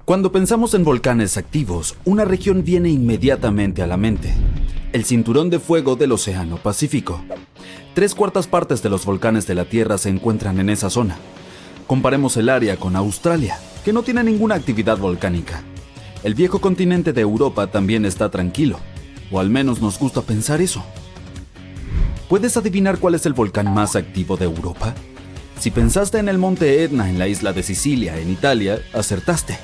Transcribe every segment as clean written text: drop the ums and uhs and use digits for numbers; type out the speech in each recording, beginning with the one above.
Cuando pensamos en volcanes activos, una región viene inmediatamente a la mente: el cinturón de fuego del Océano Pacífico. 3/4 partes de los volcanes de la Tierra se encuentran en esa zona. Comparemos el área con Australia, que no tiene ninguna actividad volcánica. El viejo continente de Europa también está tranquilo, o al menos nos gusta pensar eso. ¿Puedes adivinar cuál es el volcán más activo de Europa? Si pensaste en el monte Etna en la isla de Sicilia, en Italia, acertaste.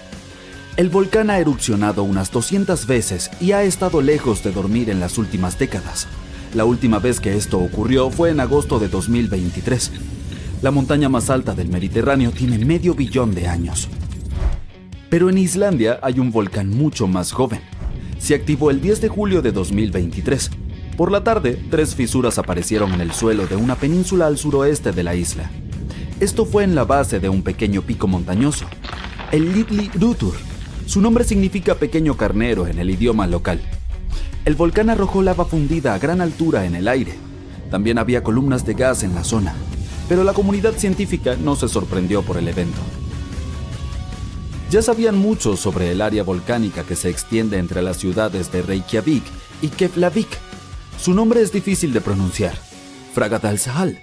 El volcán ha erupcionado unas 200 veces y ha estado lejos de dormir en las últimas décadas. La última vez que esto ocurrió fue en agosto de 2023. La montaña más alta del Mediterráneo tiene medio billón de años. Pero en Islandia hay un volcán mucho más joven. Se activó el 10 de julio de 2023. Por la tarde, 3 fisuras aparecieron en el suelo de una península al suroeste de la isla. Esto fue en la base de un pequeño pico montañoso, el Litli Rutur. Su nombre significa pequeño carnero en el idioma local. El volcán arrojó lava fundida a gran altura en el aire. También había columnas de gas en la zona, pero la comunidad científica no se sorprendió por el evento. Ya sabían mucho sobre el área volcánica que se extiende entre las ciudades de Reykjavik y Keflavik. Su nombre es difícil de pronunciar: Fagradalsfjall.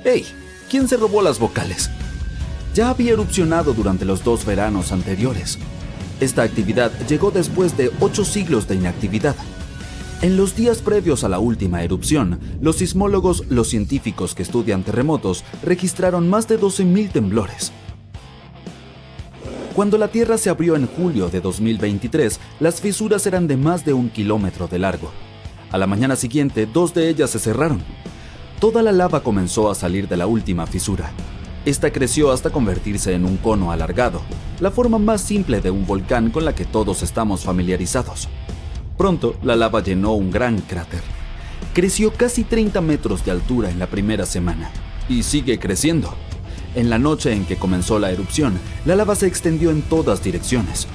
¡Hey! ¿Quién se robó las vocales? Ya había erupcionado durante los 2 veranos anteriores. Esta actividad llegó después de 8 siglos de inactividad. En los días previos a la última erupción, los sismólogos, los científicos que estudian terremotos, registraron más de 12.000 temblores. Cuando la Tierra se abrió en julio de 2023, las fisuras eran de más de 1 kilómetro de largo. A la mañana siguiente, 2 de ellas se cerraron. Toda la lava comenzó a salir de la última fisura. Esta creció hasta convertirse en un cono alargado, la forma más simple de un volcán con la que todos estamos familiarizados. Pronto, la lava llenó un gran cráter. Creció casi 30 metros de altura en la primera semana, y sigue creciendo. En la noche en que comenzó la erupción, la lava se extendió en todas direcciones.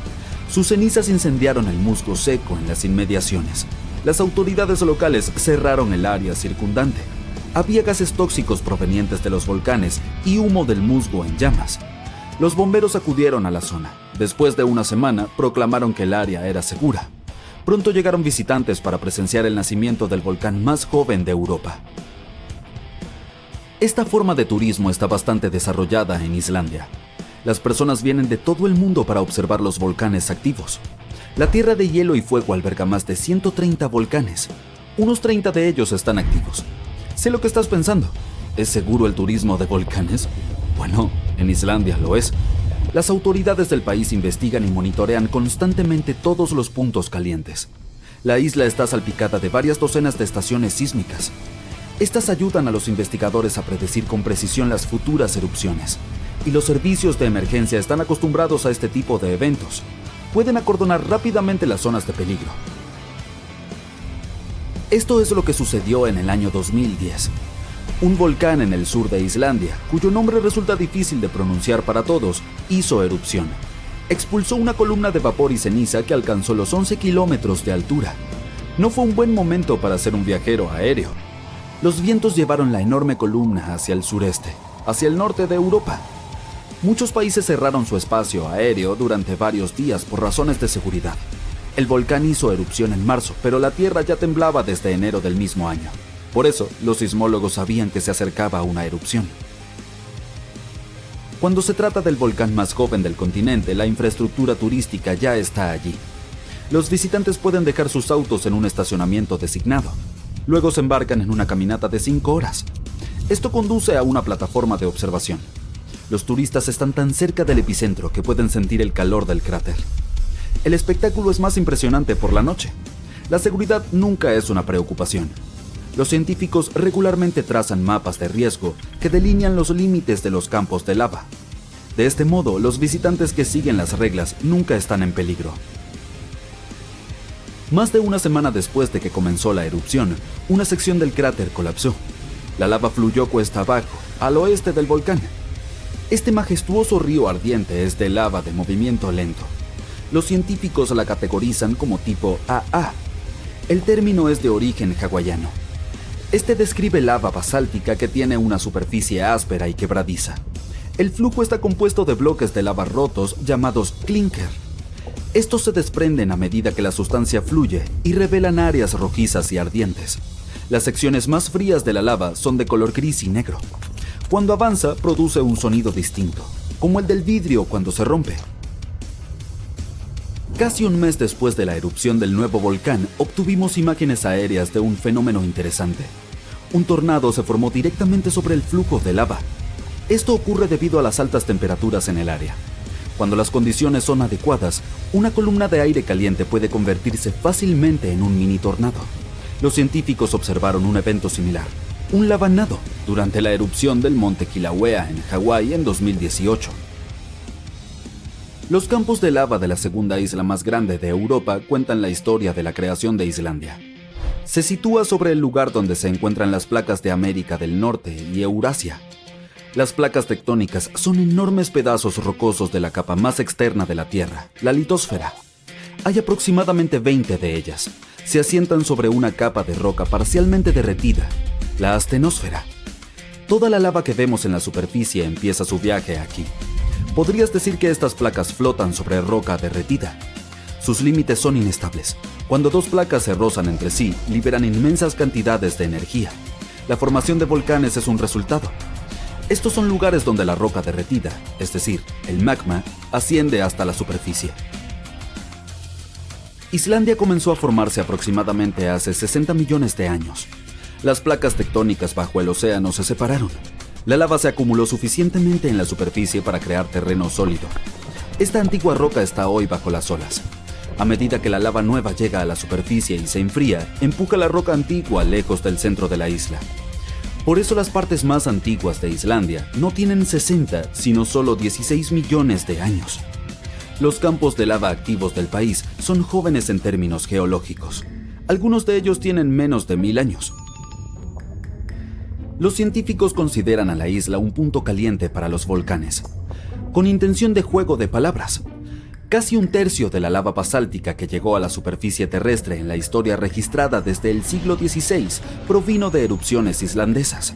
Sus cenizas incendiaron el musgo seco en las inmediaciones. Las autoridades locales cerraron el área circundante. Había gases tóxicos provenientes de los volcanes y humo del musgo en llamas. Los bomberos acudieron a la zona. Después de una semana, proclamaron que el área era segura. Pronto llegaron visitantes para presenciar el nacimiento del volcán más joven de Europa. Esta forma de turismo está bastante desarrollada en Islandia. Las personas vienen de todo el mundo para observar los volcanes activos. La Tierra de Hielo y Fuego alberga más de 130 volcanes. Unos 30 de ellos están activos. Sé lo que estás pensando. ¿Es seguro el turismo de volcanes? Bueno, en Islandia lo es. Las autoridades del país investigan y monitorean constantemente todos los puntos calientes. La isla está salpicada de varias docenas de estaciones sísmicas. Estas ayudan a los investigadores a predecir con precisión las futuras erupciones. Y los servicios de emergencia están acostumbrados a este tipo de eventos. Pueden acordonar rápidamente las zonas de peligro. Esto es lo que sucedió en el año 2010. Un volcán en el sur de Islandia, cuyo nombre resulta difícil de pronunciar para todos, hizo erupción. Expulsó una columna de vapor y ceniza que alcanzó los 11 kilómetros de altura. No fue un buen momento para ser un viajero aéreo. Los vientos llevaron la enorme columna hacia el sureste, hacia el norte de Europa. Muchos países cerraron su espacio aéreo durante varios días por razones de seguridad. El volcán hizo erupción en marzo, pero la Tierra ya temblaba desde enero del mismo año. Por eso, los sismólogos sabían que se acercaba una erupción. Cuando se trata del volcán más joven del continente, la infraestructura turística ya está allí. Los visitantes pueden dejar sus autos en un estacionamiento designado. Luego se embarcan en una caminata de 5 horas. Esto conduce a una plataforma de observación. Los turistas están tan cerca del epicentro que pueden sentir el calor del cráter. El espectáculo es más impresionante por la noche. La seguridad nunca es una preocupación. Los científicos regularmente trazan mapas de riesgo que delinean los límites de los campos de lava. De este modo, los visitantes que siguen las reglas nunca están en peligro. Más de una semana después de que comenzó la erupción, una sección del cráter colapsó. La lava fluyó cuesta abajo, al oeste del volcán. Este majestuoso río ardiente es de lava de movimiento lento. Los científicos la categorizan como tipo AA. El término es de origen hawaiano. Este describe lava basáltica que tiene una superficie áspera y quebradiza. El flujo está compuesto de bloques de lava rotos llamados clinker. Estos se desprenden a medida que la sustancia fluye y revelan áreas rojizas y ardientes. Las secciones más frías de la lava son de color gris y negro. Cuando avanza, produce un sonido distinto, como el del vidrio cuando se rompe. Casi un mes después de la erupción del nuevo volcán, obtuvimos imágenes aéreas de un fenómeno interesante. Un tornado se formó directamente sobre el flujo de lava. Esto ocurre debido a las altas temperaturas en el área. Cuando las condiciones son adecuadas, una columna de aire caliente puede convertirse fácilmente en un mini tornado. Los científicos observaron un evento similar, un lavanado, durante la erupción del monte Kilauea en Hawái en 2018. Los campos de lava de la segunda isla más grande de Europa cuentan la historia de la creación de Islandia. Se sitúa sobre el lugar donde se encuentran las placas de América del Norte y Eurasia. Las placas tectónicas son enormes pedazos rocosos de la capa más externa de la Tierra, la litosfera. Hay aproximadamente 20 de ellas. Se asientan sobre una capa de roca parcialmente derretida, la astenosfera. Toda la lava que vemos en la superficie empieza su viaje aquí. Podrías decir que estas placas flotan sobre roca derretida. Sus límites son inestables. Cuando dos placas se rozan entre sí, liberan inmensas cantidades de energía. La formación de volcanes es un resultado. Estos son lugares donde la roca derretida, es decir, el magma, asciende hasta la superficie. Islandia comenzó a formarse aproximadamente hace 60 millones de años. Las placas tectónicas bajo el océano se separaron. La lava se acumuló suficientemente en la superficie para crear terreno sólido. Esta antigua roca está hoy bajo las olas. A medida que la lava nueva llega a la superficie y se enfría, empuja la roca antigua lejos del centro de la isla. Por eso las partes más antiguas de Islandia no tienen 60, sino solo 16 millones de años. Los campos de lava activos del país son jóvenes en términos geológicos. Algunos de ellos tienen menos de 1000 años. Los científicos consideran a la isla un punto caliente para los volcanes, con intención de juego de palabras. Casi un tercio de la lava basáltica que llegó a la superficie terrestre en la historia registrada desde el siglo XVI provino de erupciones islandesas.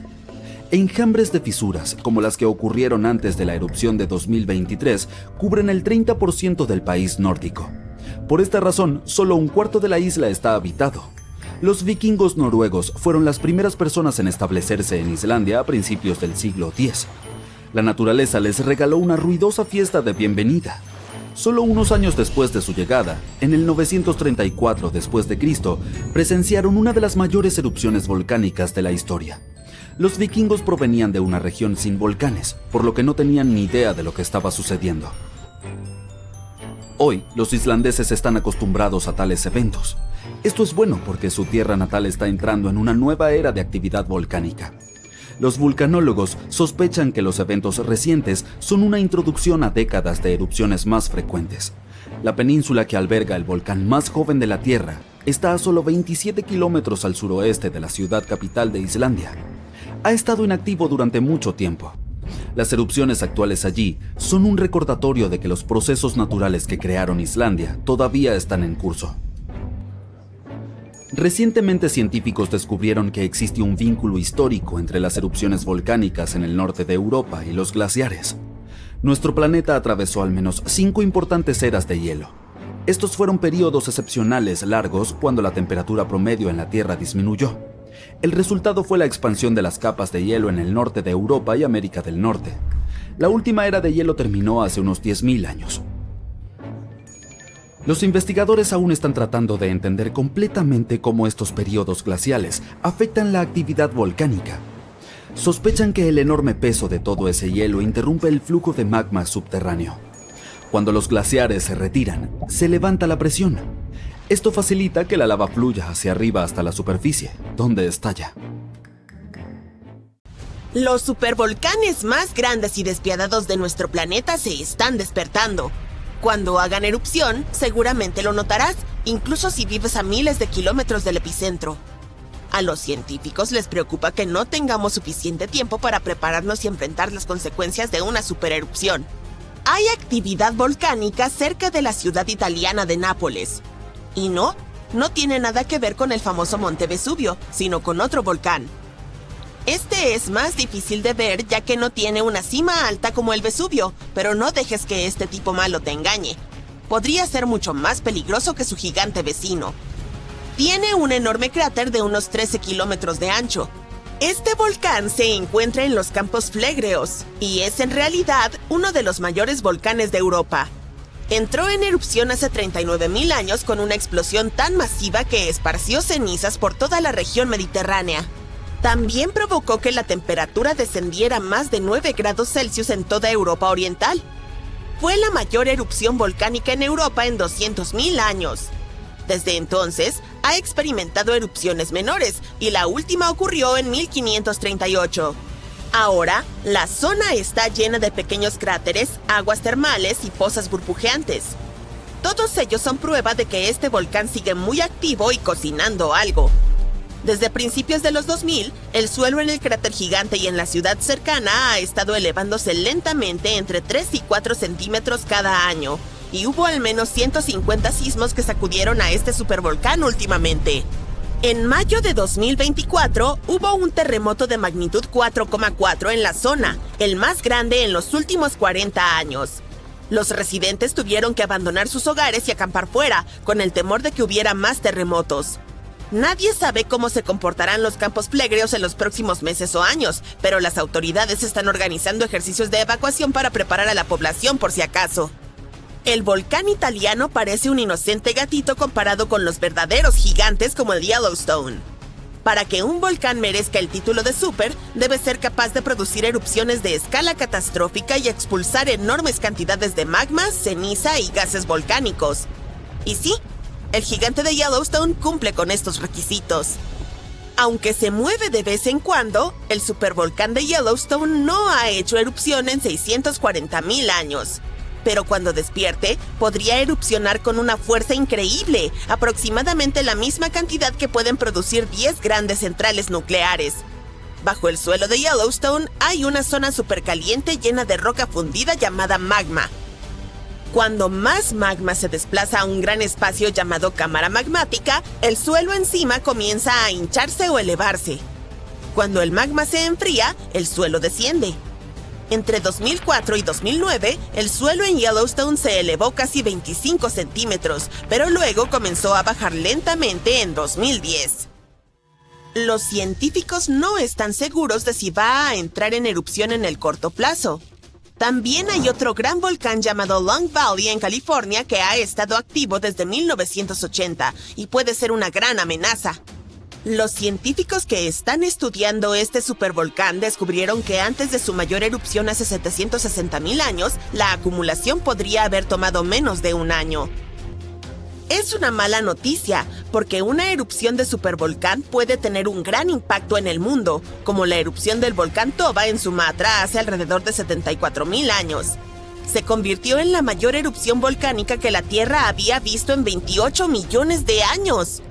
Enjambres de fisuras, como las que ocurrieron antes de la erupción de 2023, cubren el 30% del país nórdico. Por esta razón, solo un cuarto de la isla está habitado. Los vikingos noruegos fueron las primeras personas en establecerse en Islandia a principios del siglo X. La naturaleza les regaló una ruidosa fiesta de bienvenida. Solo unos años después de su llegada, en el 934 d.C., presenciaron una de las mayores erupciones volcánicas de la historia. Los vikingos provenían de una región sin volcanes, por lo que no tenían ni idea de lo que estaba sucediendo. Hoy, los islandeses están acostumbrados a tales eventos. Esto es bueno porque su tierra natal está entrando en una nueva era de actividad volcánica. Los vulcanólogos sospechan que los eventos recientes son una introducción a décadas de erupciones más frecuentes. La península que alberga el volcán más joven de la Tierra está a solo 27 kilómetros al suroeste de la ciudad capital de Islandia. Ha estado inactivo durante mucho tiempo. Las erupciones actuales allí son un recordatorio de que los procesos naturales que crearon Islandia todavía están en curso. Recientemente científicos descubrieron que existe un vínculo histórico entre las erupciones volcánicas en el norte de Europa y los glaciares. Nuestro planeta atravesó al menos 5 importantes eras de hielo. Estos fueron periodos excepcionales largos cuando la temperatura promedio en la Tierra disminuyó. El resultado fue la expansión de las capas de hielo en el norte de Europa y América del Norte. La última era de hielo terminó hace unos 10.000 años. Los investigadores aún están tratando de entender completamente cómo estos periodos glaciales afectan la actividad volcánica. Sospechan que el enorme peso de todo ese hielo interrumpe el flujo de magma subterráneo. Cuando los glaciares se retiran, se levanta la presión. Esto facilita que la lava fluya hacia arriba hasta la superficie, donde estalla. Los supervolcanes más grandes y despiadados de nuestro planeta se están despertando. Cuando hagan erupción, seguramente lo notarás, incluso si vives a miles de kilómetros del epicentro. A los científicos les preocupa que no tengamos suficiente tiempo para prepararnos y enfrentar las consecuencias de una supererupción. Hay actividad volcánica cerca de la ciudad italiana de Nápoles. Y no tiene nada que ver con el famoso Monte Vesubio, sino con otro volcán. Este es más difícil de ver ya que no tiene una cima alta como el Vesubio, pero no dejes que este tipo malo te engañe. Podría ser mucho más peligroso que su gigante vecino. Tiene un enorme cráter de unos 13 kilómetros de ancho. Este volcán se encuentra en los Campos Flegreos y es en realidad uno de los mayores volcanes de Europa. Entró en erupción hace 39.000 años con una explosión tan masiva que esparció cenizas por toda la región mediterránea. También provocó que la temperatura descendiera más de 9 grados Celsius en toda Europa Oriental. Fue la mayor erupción volcánica en Europa en 200.000 años. Desde entonces, ha experimentado erupciones menores y la última ocurrió en 1538. Ahora, la zona está llena de pequeños cráteres, aguas termales y pozas burbujeantes. Todos ellos son prueba de que este volcán sigue muy activo y cocinando algo. Desde principios de los 2000, el suelo en el cráter gigante y en la ciudad cercana ha estado elevándose lentamente entre 3 y 4 centímetros cada año, y hubo al menos 150 sismos que sacudieron a este supervolcán últimamente. En mayo de 2024, hubo un terremoto de magnitud 4,4 en la zona, el más grande en los últimos 40 años. Los residentes tuvieron que abandonar sus hogares y acampar fuera, con el temor de que hubiera más terremotos. Nadie sabe cómo se comportarán los campos flegreos en los próximos meses o años, pero las autoridades están organizando ejercicios de evacuación para preparar a la población por si acaso. El volcán italiano parece un inocente gatito comparado con los verdaderos gigantes como el Yellowstone. Para que un volcán merezca el título de super, debe ser capaz de producir erupciones de escala catastrófica y expulsar enormes cantidades de magma, ceniza y gases volcánicos. Y sí, el gigante de Yellowstone cumple con estos requisitos. Aunque se mueve de vez en cuando, el supervolcán de Yellowstone no ha hecho erupción en 640.000 años. Pero cuando despierte, podría erupcionar con una fuerza increíble, aproximadamente la misma cantidad que pueden producir 10 grandes centrales nucleares. Bajo el suelo de Yellowstone hay una zona supercaliente llena de roca fundida llamada magma. Cuando más magma se desplaza a un gran espacio llamado cámara magmática, el suelo encima comienza a hincharse o elevarse. Cuando el magma se enfría, el suelo desciende. Entre 2004 y 2009, el suelo en Yellowstone se elevó casi 25 centímetros, pero luego comenzó a bajar lentamente en 2010. Los científicos no están seguros de si va a entrar en erupción en el corto plazo. También hay otro gran volcán llamado Long Valley en California que ha estado activo desde 1980 y puede ser una gran amenaza. Los científicos que están estudiando este supervolcán descubrieron que antes de su mayor erupción hace 760.000 años, la acumulación podría haber tomado menos de un año. Es una mala noticia, porque una erupción de supervolcán puede tener un gran impacto en el mundo, como la erupción del volcán Toba en Sumatra hace alrededor de 74.000 años. Se convirtió en la mayor erupción volcánica que la Tierra había visto en 28 millones de años.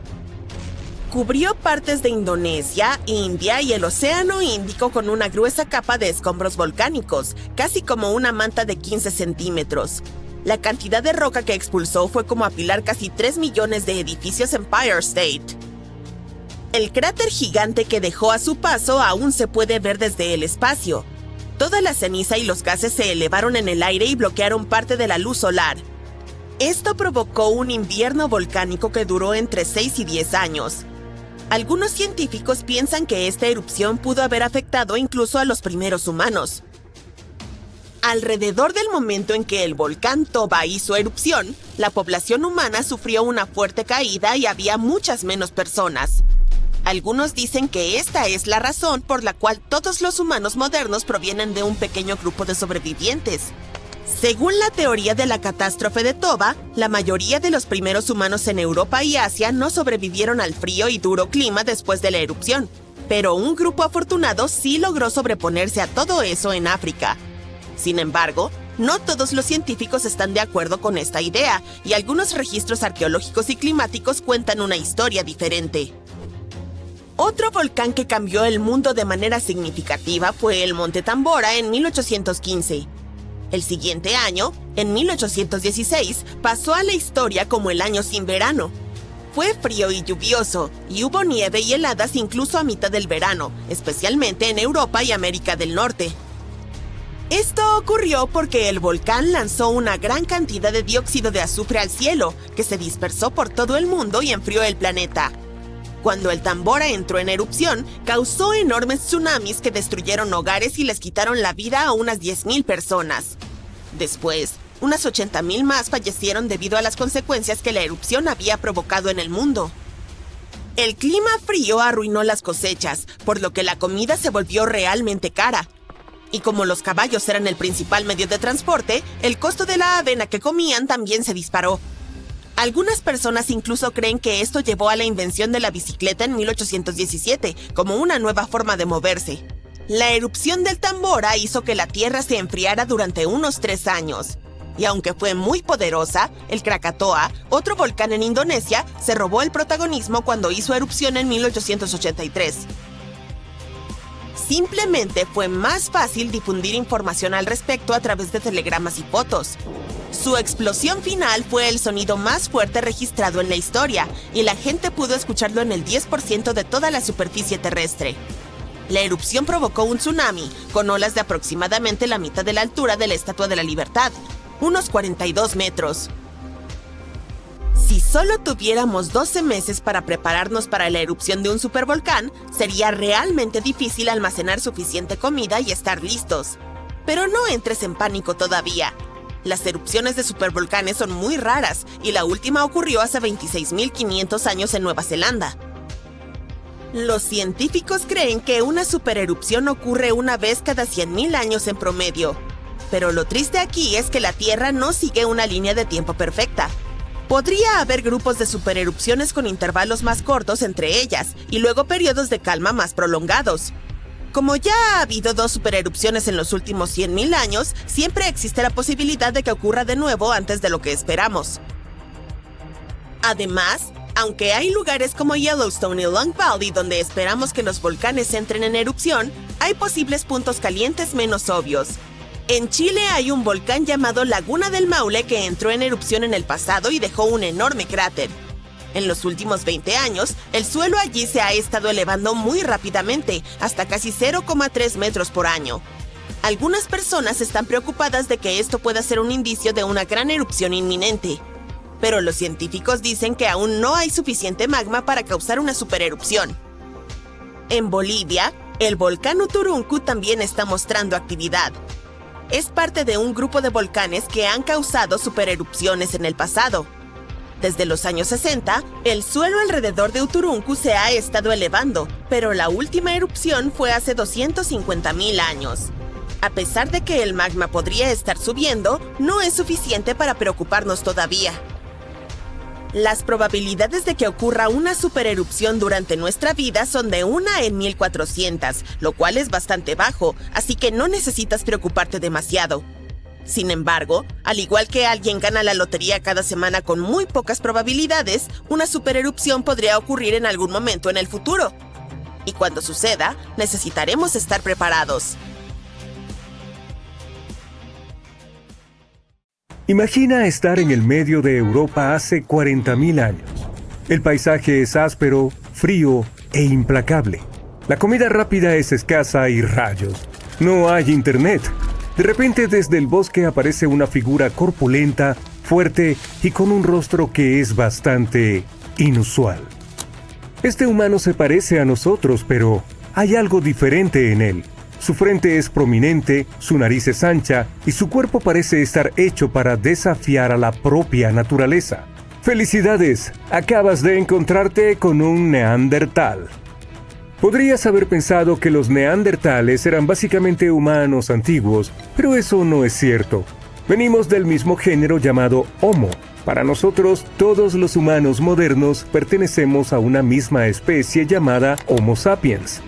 Cubrió partes de Indonesia, India y el Océano Índico con una gruesa capa de escombros volcánicos, casi como una manta de 15 centímetros. La cantidad de roca que expulsó fue como apilar casi 3 millones de edificios en Empire State. El cráter gigante que dejó a su paso aún se puede ver desde el espacio. Toda la ceniza y los gases se elevaron en el aire y bloquearon parte de la luz solar. Esto provocó un invierno volcánico que duró entre 6 y 10 años. Algunos científicos piensan que esta erupción pudo haber afectado incluso a los primeros humanos. Alrededor del momento en que el volcán Toba hizo erupción, la población humana sufrió una fuerte caída y había muchas menos personas. Algunos dicen que esta es la razón por la cual todos los humanos modernos provienen de un pequeño grupo de sobrevivientes. Según la teoría de la catástrofe de Toba, la mayoría de los primeros humanos en Europa y Asia no sobrevivieron al frío y duro clima después de la erupción, pero un grupo afortunado sí logró sobreponerse a todo eso en África. Sin embargo, no todos los científicos están de acuerdo con esta idea, y algunos registros arqueológicos y climáticos cuentan una historia diferente. Otro volcán que cambió el mundo de manera significativa fue el Monte Tambora en 1815. El siguiente año, en 1816, pasó a la historia como el año sin verano. fue frío y lluvioso, y hubo nieve y heladas incluso a mitad del verano, especialmente en Europa y América del Norte. Esto ocurrió porque el volcán lanzó una gran cantidad de dióxido de azufre al cielo, que se dispersó por todo el mundo y enfrió el planeta. Cuando el Tambora entró en erupción, causó enormes tsunamis que destruyeron hogares y les quitaron la vida a unas 10,000 personas. Después, unas 80,000 más fallecieron debido a las consecuencias que la erupción había provocado en el mundo. El clima frío arruinó las cosechas, por lo que la comida se volvió realmente cara. Y como los caballos eran el principal medio de transporte, el costo de la avena que comían también se disparó. Algunas personas incluso creen que esto llevó a la invención de la bicicleta en 1817, como una nueva forma de moverse. La erupción del Tambora hizo que la Tierra se enfriara durante unos 3 años. Y aunque fue muy poderosa, el Krakatoa, otro volcán en Indonesia, se robó el protagonismo cuando hizo erupción en 1883. Simplemente fue más fácil difundir información al respecto a través de telegramas y fotos. Su explosión final fue el sonido más fuerte registrado en la historia, y la gente pudo escucharlo en el 10% de toda la superficie terrestre. La erupción provocó un tsunami, con olas de aproximadamente la mitad de la altura de la Estatua de la Libertad, unos 42 metros. Si solo tuviéramos 12 meses para prepararnos para la erupción de un supervolcán, sería realmente difícil almacenar suficiente comida y estar listos. Pero no entres en pánico todavía. Las erupciones de supervolcanes son muy raras y la última ocurrió hace 26,500 años en Nueva Zelanda. Los científicos creen que una supererupción ocurre una vez cada 100,000 años en promedio. Pero lo triste aquí es que la Tierra no sigue una línea de tiempo perfecta. Podría haber grupos de supererupciones con intervalos más cortos entre ellas y luego periodos de calma más prolongados. Como ya ha habido 2 supererupciones en los últimos 100,000 años, siempre existe la posibilidad de que ocurra de nuevo antes de lo que esperamos. Además, aunque hay lugares como Yellowstone y Long Valley donde esperamos que los volcanes entren en erupción, hay posibles puntos calientes menos obvios. En Chile hay un volcán llamado Laguna del Maule que entró en erupción en el pasado y dejó un enorme cráter. En los últimos 20 años, el suelo allí se ha estado elevando muy rápidamente, hasta casi 0,3 metros por año. Algunas personas están preocupadas de que esto pueda ser un indicio de una gran erupción inminente. Pero los científicos dicen que aún no hay suficiente magma para causar una supererupción. En Bolivia, el volcán Uturuncu también está mostrando actividad. Es parte de un grupo de volcanes que han causado supererupciones en el pasado. Desde los años 60, el suelo alrededor de Uturuncu se ha estado elevando, pero la última erupción fue hace 250,000 años. A pesar de que el magma podría estar subiendo, no es suficiente para preocuparnos todavía. Las probabilidades de que ocurra una supererupción durante nuestra vida son de 1 en 1400, lo cual es bastante bajo, así que no necesitas preocuparte demasiado. Sin embargo, al igual que alguien gana la lotería cada semana con muy pocas probabilidades, una supererupción podría ocurrir en algún momento en el futuro. Y cuando suceda, necesitaremos estar preparados. Imagina estar en el medio de Europa hace 40,000 años. El paisaje es áspero, frío e implacable. La comida rápida es escasa y rayos. No hay internet. De repente desde el bosque aparece una figura corpulenta, fuerte y con un rostro que es bastante inusual. Este humano se parece a nosotros, pero hay algo diferente en él. Su frente es prominente, su nariz es ancha y su cuerpo parece estar hecho para desafiar a la propia naturaleza. ¡Felicidades! Acabas de encontrarte con un neandertal. Podrías haber pensado que los neandertales eran básicamente humanos antiguos, pero eso no es cierto. Venimos del mismo género llamado Homo. Para nosotros, todos los humanos modernos pertenecemos a una misma especie llamada Homo sapiens.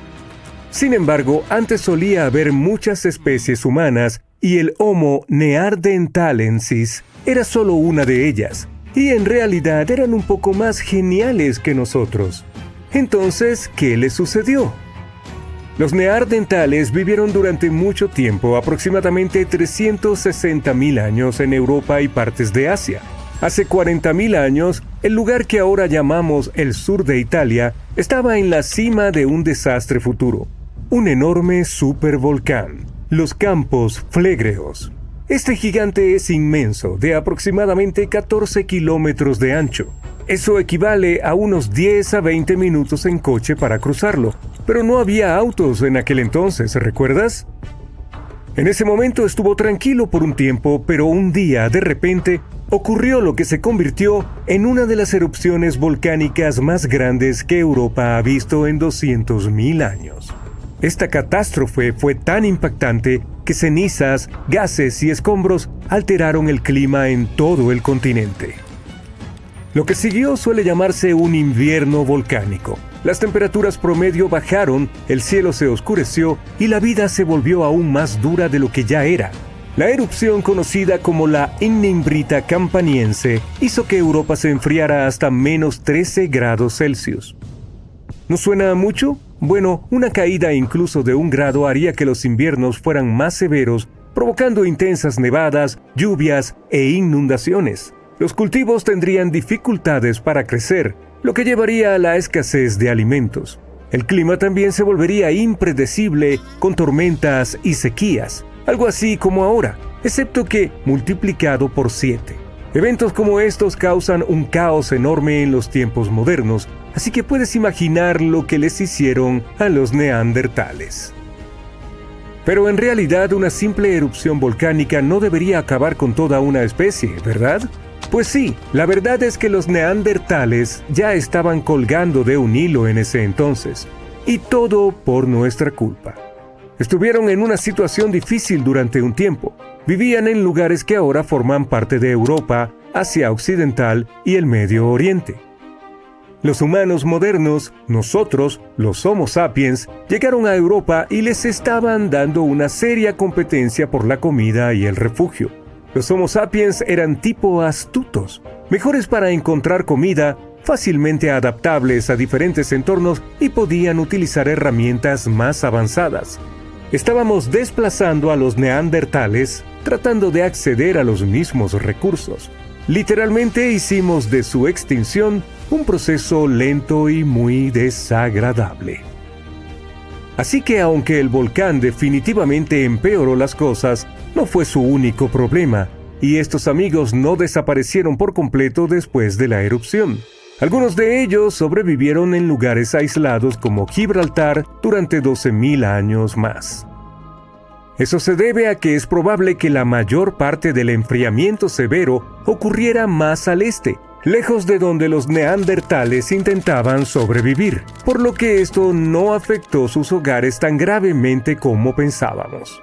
Sin embargo, antes solía haber muchas especies humanas y el Homo neanderthalensis era solo una de ellas, y en realidad eran un poco más geniales que nosotros. Entonces, ¿qué les sucedió? Los neandertales vivieron durante mucho tiempo, aproximadamente 360,000 años en Europa y partes de Asia. Hace 40.000 años, el lugar que ahora llamamos el sur de Italia estaba en la cima de un desastre futuro, un enorme supervolcán, los Campos Flegreos. Este gigante es inmenso, de aproximadamente 14 kilómetros de ancho. Eso equivale a unos 10 a 20 minutos en coche para cruzarlo, pero no había autos en aquel entonces, ¿recuerdas? En ese momento estuvo tranquilo por un tiempo, pero un día, de repente, ocurrió lo que se convirtió en una de las erupciones volcánicas más grandes que Europa ha visto en 200.000 años. Esta catástrofe fue tan impactante que cenizas, gases y escombros alteraron el clima en todo el continente. Lo que siguió suele llamarse un invierno volcánico. Las temperaturas promedio bajaron, el cielo se oscureció y la vida se volvió aún más dura de lo que ya era. La erupción conocida como la Ignimbrita Campaniense hizo que Europa se enfriara hasta menos 13 grados Celsius. ¿No suena mucho? Bueno, una caída incluso de 1 grado haría que los inviernos fueran más severos, provocando intensas nevadas, lluvias e inundaciones. Los cultivos tendrían dificultades para crecer, lo que llevaría a la escasez de alimentos. El clima también se volvería impredecible, con tormentas y sequías, algo así como ahora, excepto que multiplicado por 7. Eventos como estos causan un caos enorme en los tiempos modernos, así que puedes imaginar lo que les hicieron a los neandertales. Pero en realidad una simple erupción volcánica no debería acabar con toda una especie, ¿verdad? Pues sí, la verdad es que los neandertales ya estaban colgando de un hilo en ese entonces, y todo por nuestra culpa. Estuvieron en una situación difícil durante un tiempo. Vivían en lugares que ahora forman parte de Europa, Asia Occidental y el Medio Oriente. Los humanos modernos, nosotros, los Homo sapiens, llegaron a Europa y les estaban dando una seria competencia por la comida y el refugio. Los Homo sapiens eran tipo astutos, mejores para encontrar comida, fácilmente adaptables a diferentes entornos y podían utilizar herramientas más avanzadas. Estábamos desplazando a los neandertales tratando de acceder a los mismos recursos. Literalmente hicimos de su extinción un proceso lento y muy desagradable. Así que aunque el volcán definitivamente empeoró las cosas, no fue su único problema, y estos amigos no desaparecieron por completo después de la erupción. Algunos de ellos sobrevivieron en lugares aislados como Gibraltar durante 12.000 años más. Eso se debe a que es probable que la mayor parte del enfriamiento severo ocurriera más al este, lejos de donde los neandertales intentaban sobrevivir, por lo que esto no afectó sus hogares tan gravemente como pensábamos.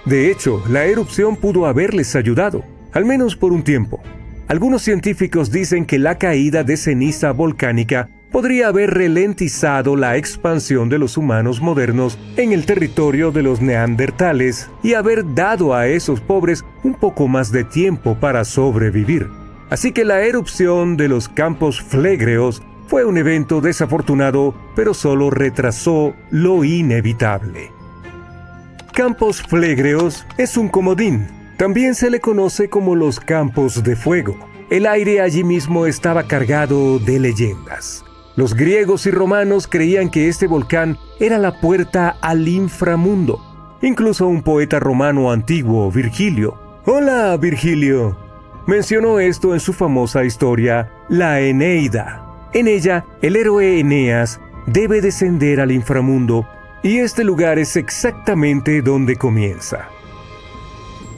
De hecho, la erupción pudo haberles ayudado, al menos por un tiempo. Algunos científicos dicen que la caída de ceniza volcánica podría haber ralentizado la expansión de los humanos modernos en el territorio de los neandertales y haber dado a esos pobres un poco más de tiempo para sobrevivir. Así que la erupción de los Campos Flegreos fue un evento desafortunado, pero solo retrasó lo inevitable. Campos Flegreos es un comodín. También se le conoce como los Campos de Fuego. El aire allí mismo estaba cargado de leyendas. Los griegos y romanos creían que este volcán era la puerta al inframundo. Incluso un poeta romano antiguo, Virgilio. ¡Hola, Virgilio! Mencionó esto en su famosa historia, la Eneida. En ella, el héroe Eneas debe descender al inframundo, y este lugar es exactamente donde comienza.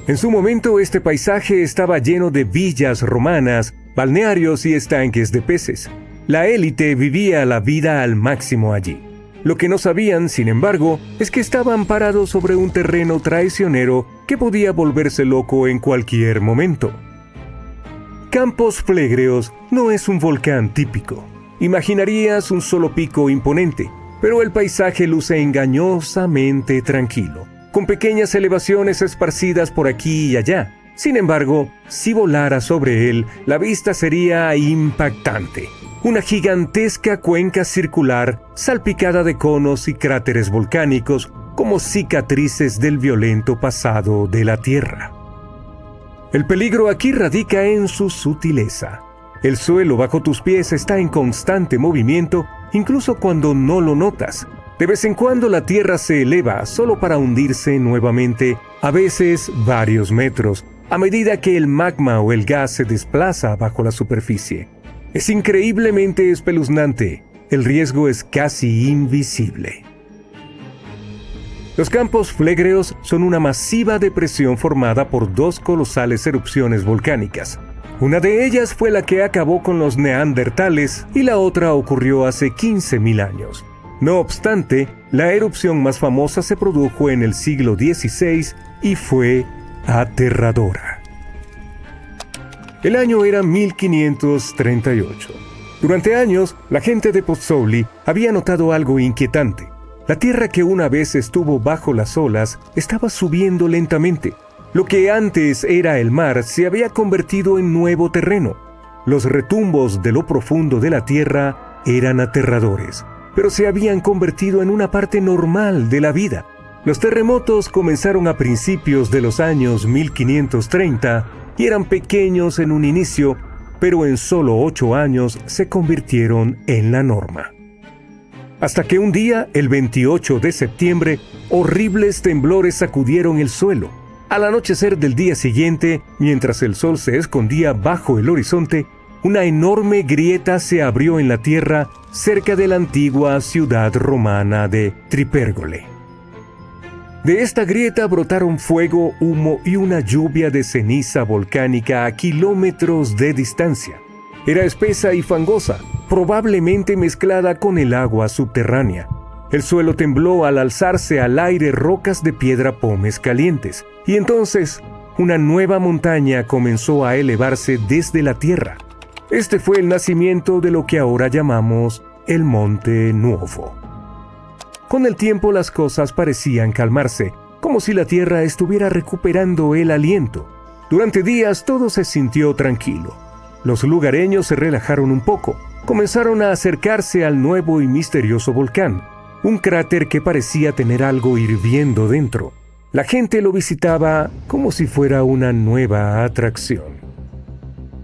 En su momento, este paisaje estaba lleno de villas romanas, balnearios y estanques de peces. La élite vivía la vida al máximo allí. Lo que no sabían, sin embargo, es que estaban parados sobre un terreno traicionero que podía volverse loco en cualquier momento. Campos Flegreos no es un volcán típico. Imaginarías un solo pico imponente, pero el paisaje luce engañosamente tranquilo, con pequeñas elevaciones esparcidas por aquí y allá. Sin embargo, si volara sobre él, la vista sería impactante. Una gigantesca cuenca circular salpicada de conos y cráteres volcánicos como cicatrices del violento pasado de la Tierra. El peligro aquí radica en su sutileza. El suelo bajo tus pies está en constante movimiento, incluso cuando no lo notas. De vez en cuando la tierra se eleva solo para hundirse nuevamente, a veces varios metros, a medida que el magma o el gas se desplaza bajo la superficie. Es increíblemente espeluznante. El riesgo es casi invisible. Los campos flegreos son una masiva depresión formada por dos colosales erupciones volcánicas. Una de ellas fue la que acabó con los neandertales y la otra ocurrió hace 15.000 años. No obstante, la erupción más famosa se produjo en el siglo XVI y fue aterradora. El año era 1538. Durante años, la gente de Pozzuoli había notado algo inquietante. La tierra que una vez estuvo bajo las olas estaba subiendo lentamente. Lo que antes era el mar se había convertido en nuevo terreno. Los retumbos de lo profundo de la tierra eran aterradores, pero se habían convertido en una parte normal de la vida. Los terremotos comenzaron a principios de los años 1530 y eran pequeños en un inicio, pero en solo 8 años se convirtieron en la norma. Hasta que un día, el 28 de septiembre, horribles temblores sacudieron el suelo. Al anochecer del día siguiente, mientras el sol se escondía bajo el horizonte, una enorme grieta se abrió en la tierra cerca de la antigua ciudad romana de Tripérgole. De esta grieta brotaron fuego, humo y una lluvia de ceniza volcánica a kilómetros de distancia. Era espesa y fangosa, probablemente mezclada con el agua subterránea. El suelo tembló al alzarse al aire rocas de piedra pómez calientes, y entonces una nueva montaña comenzó a elevarse desde la tierra. Este fue el nacimiento de lo que ahora llamamos el Monte Nuovo. Con el tiempo las cosas parecían calmarse, como si la tierra estuviera recuperando el aliento. Durante días todo se sintió tranquilo. Los lugareños se relajaron un poco, comenzaron a acercarse al nuevo y misterioso volcán, un cráter que parecía tener algo hirviendo dentro. La gente lo visitaba como si fuera una nueva atracción.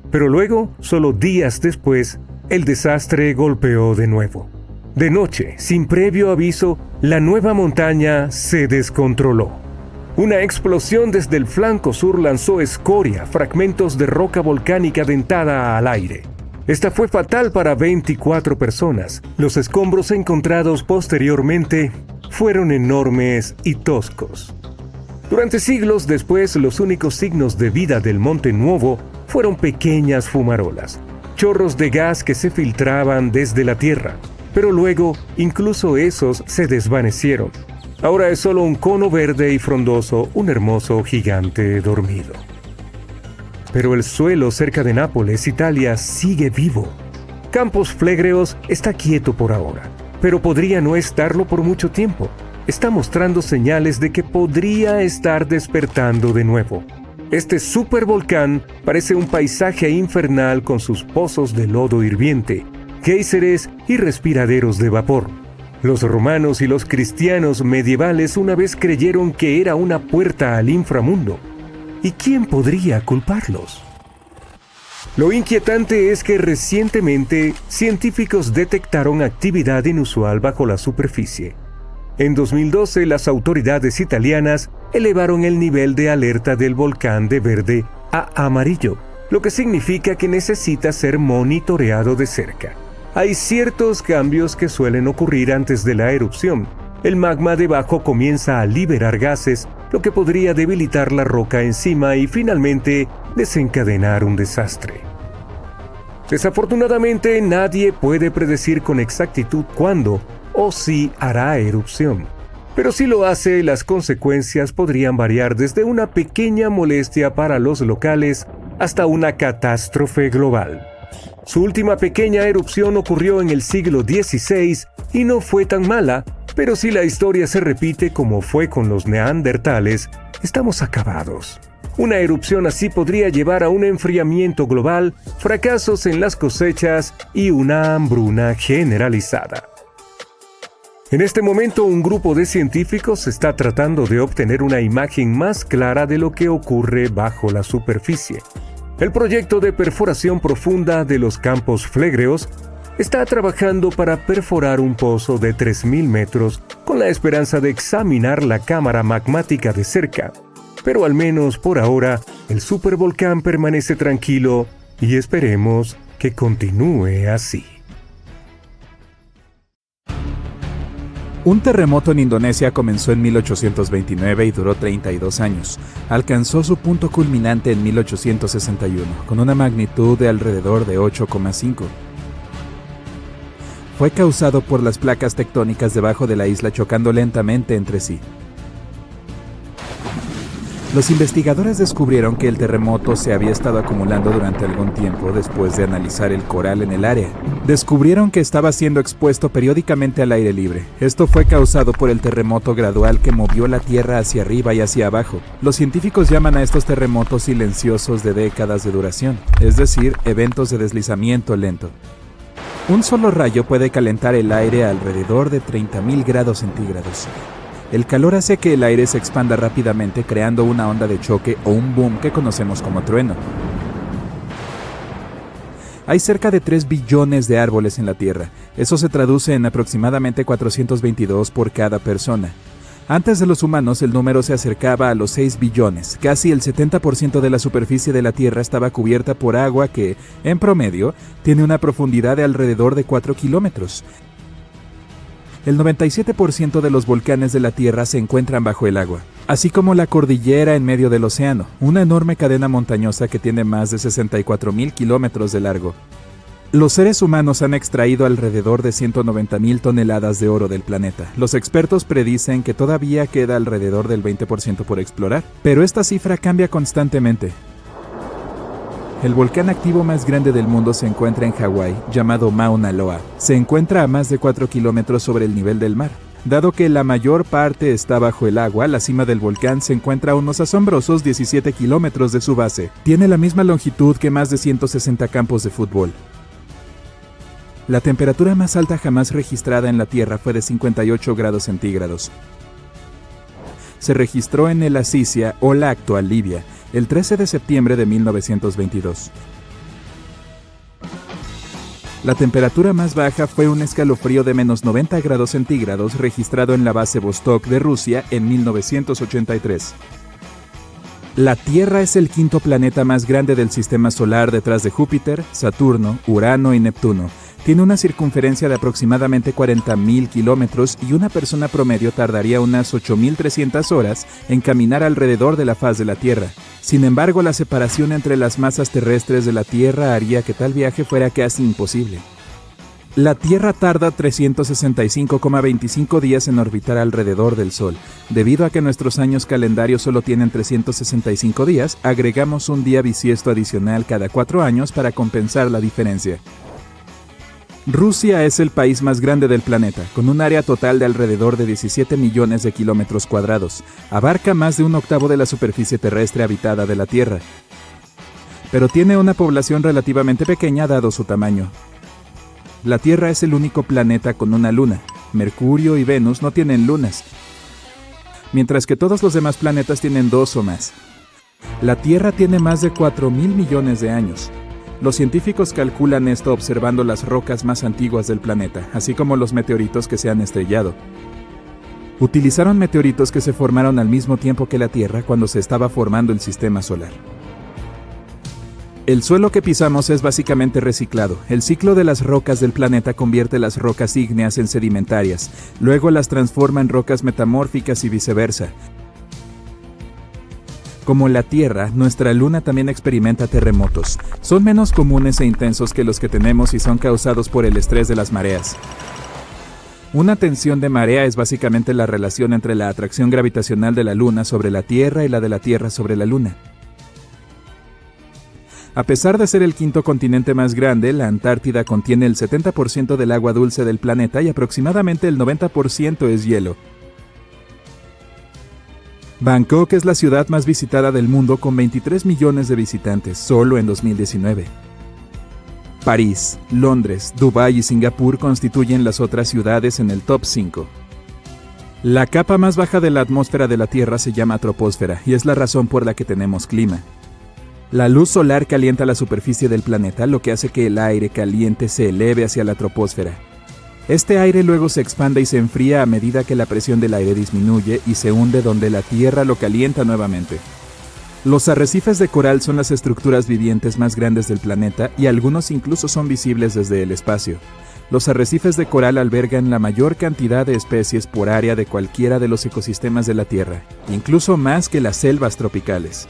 Pero luego, solo días después, el desastre golpeó de nuevo. De noche, sin previo aviso, la nueva montaña se descontroló. Una explosión desde el flanco sur lanzó escoria, fragmentos de roca volcánica dentada al aire. Esta fue fatal para 24 personas. Los escombros encontrados posteriormente fueron enormes y toscos. Durante siglos después, los únicos signos de vida del Monte Nuovo fueron pequeñas fumarolas, chorros de gas que se filtraban desde la tierra, pero luego incluso esos se desvanecieron. Ahora es solo un cono verde y frondoso, un hermoso gigante dormido. Pero el suelo cerca de Nápoles, Italia, sigue vivo. Campos Flegreos está quieto por ahora, pero podría no estarlo por mucho tiempo. Está mostrando señales de que podría estar despertando de nuevo. Este supervolcán parece un paisaje infernal con sus pozos de lodo hirviente, géiseres y respiraderos de vapor. Los romanos y los cristianos medievales una vez creyeron que era una puerta al inframundo. ¿Y quién podría culparlos? Lo inquietante es que recientemente científicos detectaron actividad inusual bajo la superficie. En 2012, las autoridades italianas elevaron el nivel de alerta del volcán de verde a amarillo, lo que significa que necesita ser monitoreado de cerca. Hay ciertos cambios que suelen ocurrir antes de la erupción. El magma debajo comienza a liberar gases, lo que podría debilitar la roca encima y finalmente desencadenar un desastre. Desafortunadamente, nadie puede predecir con exactitud cuándo o si hará erupción. Pero si lo hace, las consecuencias podrían variar desde una pequeña molestia para los locales hasta una catástrofe global. Su última pequeña erupción ocurrió en el siglo XVI y no fue tan mala, pero si la historia se repite como fue con los neandertales, estamos acabados. Una erupción así podría llevar a un enfriamiento global, fracasos en las cosechas y una hambruna generalizada. En este momento, un grupo de científicos está tratando de obtener una imagen más clara de lo que ocurre bajo la superficie. El proyecto de perforación profunda de los campos Phlegraeus está trabajando para perforar un pozo de 3.000 metros con la esperanza de examinar la cámara magmática de cerca. Pero al menos por ahora, el supervolcán permanece tranquilo y esperemos que continúe así. Un terremoto en Indonesia comenzó en 1829 y duró 32 años. Alcanzó su punto culminante en 1861, con una magnitud de alrededor de 8,5. Fue causado por las placas tectónicas debajo de la isla chocando lentamente entre sí. Los investigadores descubrieron que el terremoto se había estado acumulando durante algún tiempo después de analizar el coral en el área. Descubrieron que estaba siendo expuesto periódicamente al aire libre. Esto fue causado por el terremoto gradual que movió la Tierra hacia arriba y hacia abajo. Los científicos llaman a estos terremotos silenciosos de décadas de duración, es decir, eventos de deslizamiento lento. Un solo rayo puede calentar el aire a alrededor de 30.000 grados centígrados. El calor hace que el aire se expanda rápidamente, creando una onda de choque o un boom que conocemos como trueno. Hay cerca de 3 billones de árboles en la Tierra. Eso se traduce en aproximadamente 422 por cada persona. Antes de los humanos, el número se acercaba a los 6 billones. Casi el 70% de la superficie de la Tierra estaba cubierta por agua que, en promedio, tiene una profundidad de alrededor de 4 kilómetros. El 97% de los volcanes de la Tierra se encuentran bajo el agua, así como la cordillera en medio del océano, una enorme cadena montañosa que tiene más de 64.000 kilómetros de largo. Los seres humanos han extraído alrededor de 190.000 toneladas de oro del planeta. Los expertos predicen que todavía queda alrededor del 20% por explorar, pero esta cifra cambia constantemente. El volcán activo más grande del mundo se encuentra en Hawái, llamado Mauna Loa. Se encuentra a más de 4 kilómetros sobre el nivel del mar. Dado que la mayor parte está bajo el agua, la cima del volcán se encuentra a unos asombrosos 17 kilómetros de su base. Tiene la misma longitud que más de 160 campos de fútbol. La temperatura más alta jamás registrada en la Tierra fue de 58 grados centígrados. Se registró en el Azizia, o la actual Libia, el 13 de septiembre de 1922. La temperatura más baja fue un escalofrío de menos 90 grados centígrados registrado en la base Vostok de Rusia en 1983. La Tierra es el quinto planeta más grande del sistema solar detrás de Júpiter, Saturno, Urano y Neptuno. Tiene una circunferencia de aproximadamente 40.000 kilómetros y una persona promedio tardaría unas 8.300 horas en caminar alrededor de la faz de la Tierra. Sin embargo, la separación entre las masas terrestres de la Tierra haría que tal viaje fuera casi imposible. La Tierra tarda 365,25 días en orbitar alrededor del Sol. Debido a que nuestros años calendarios solo tienen 365 días, agregamos un día bisiesto adicional cada 4 años para compensar la diferencia. Rusia es el país más grande del planeta, con un área total de alrededor de 17 millones de kilómetros cuadrados. Abarca más de un octavo de la superficie terrestre habitada de la Tierra. Pero tiene una población relativamente pequeña dado su tamaño. La Tierra es el único planeta con una luna. Mercurio y Venus no tienen lunas, mientras que todos los demás planetas tienen 2 o más. La Tierra tiene más de 4.000 millones de años. Los científicos calculan esto observando las rocas más antiguas del planeta, así como los meteoritos que se han estrellado. Utilizaron meteoritos que se formaron al mismo tiempo que la Tierra cuando se estaba formando el sistema solar. El suelo que pisamos es básicamente reciclado. El ciclo de las rocas del planeta convierte las rocas ígneas en sedimentarias, luego las transforma en rocas metamórficas y viceversa. Como la Tierra, nuestra Luna también experimenta terremotos. Son menos comunes e intensos que los que tenemos y son causados por el estrés de las mareas. Una tensión de marea es básicamente la relación entre la atracción gravitacional de la Luna sobre la Tierra y la de la Tierra sobre la Luna. A pesar de ser el quinto continente más grande, la Antártida contiene el 70% del agua dulce del planeta y aproximadamente el 90% es hielo. Bangkok es la ciudad más visitada del mundo con 23 millones de visitantes, solo en 2019. París, Londres, Dubái y Singapur constituyen las otras ciudades en el top 5. La capa más baja de la atmósfera de la Tierra se llama troposfera y es la razón por la que tenemos clima. La luz solar calienta la superficie del planeta, lo que hace que el aire caliente se eleve hacia la troposfera. Este aire luego se expande y se enfría a medida que la presión del aire disminuye y se hunde donde la Tierra lo calienta nuevamente. Los arrecifes de coral son las estructuras vivientes más grandes del planeta y algunos incluso son visibles desde el espacio. Los arrecifes de coral albergan la mayor cantidad de especies por área de cualquiera de los ecosistemas de la Tierra, incluso más que las selvas tropicales.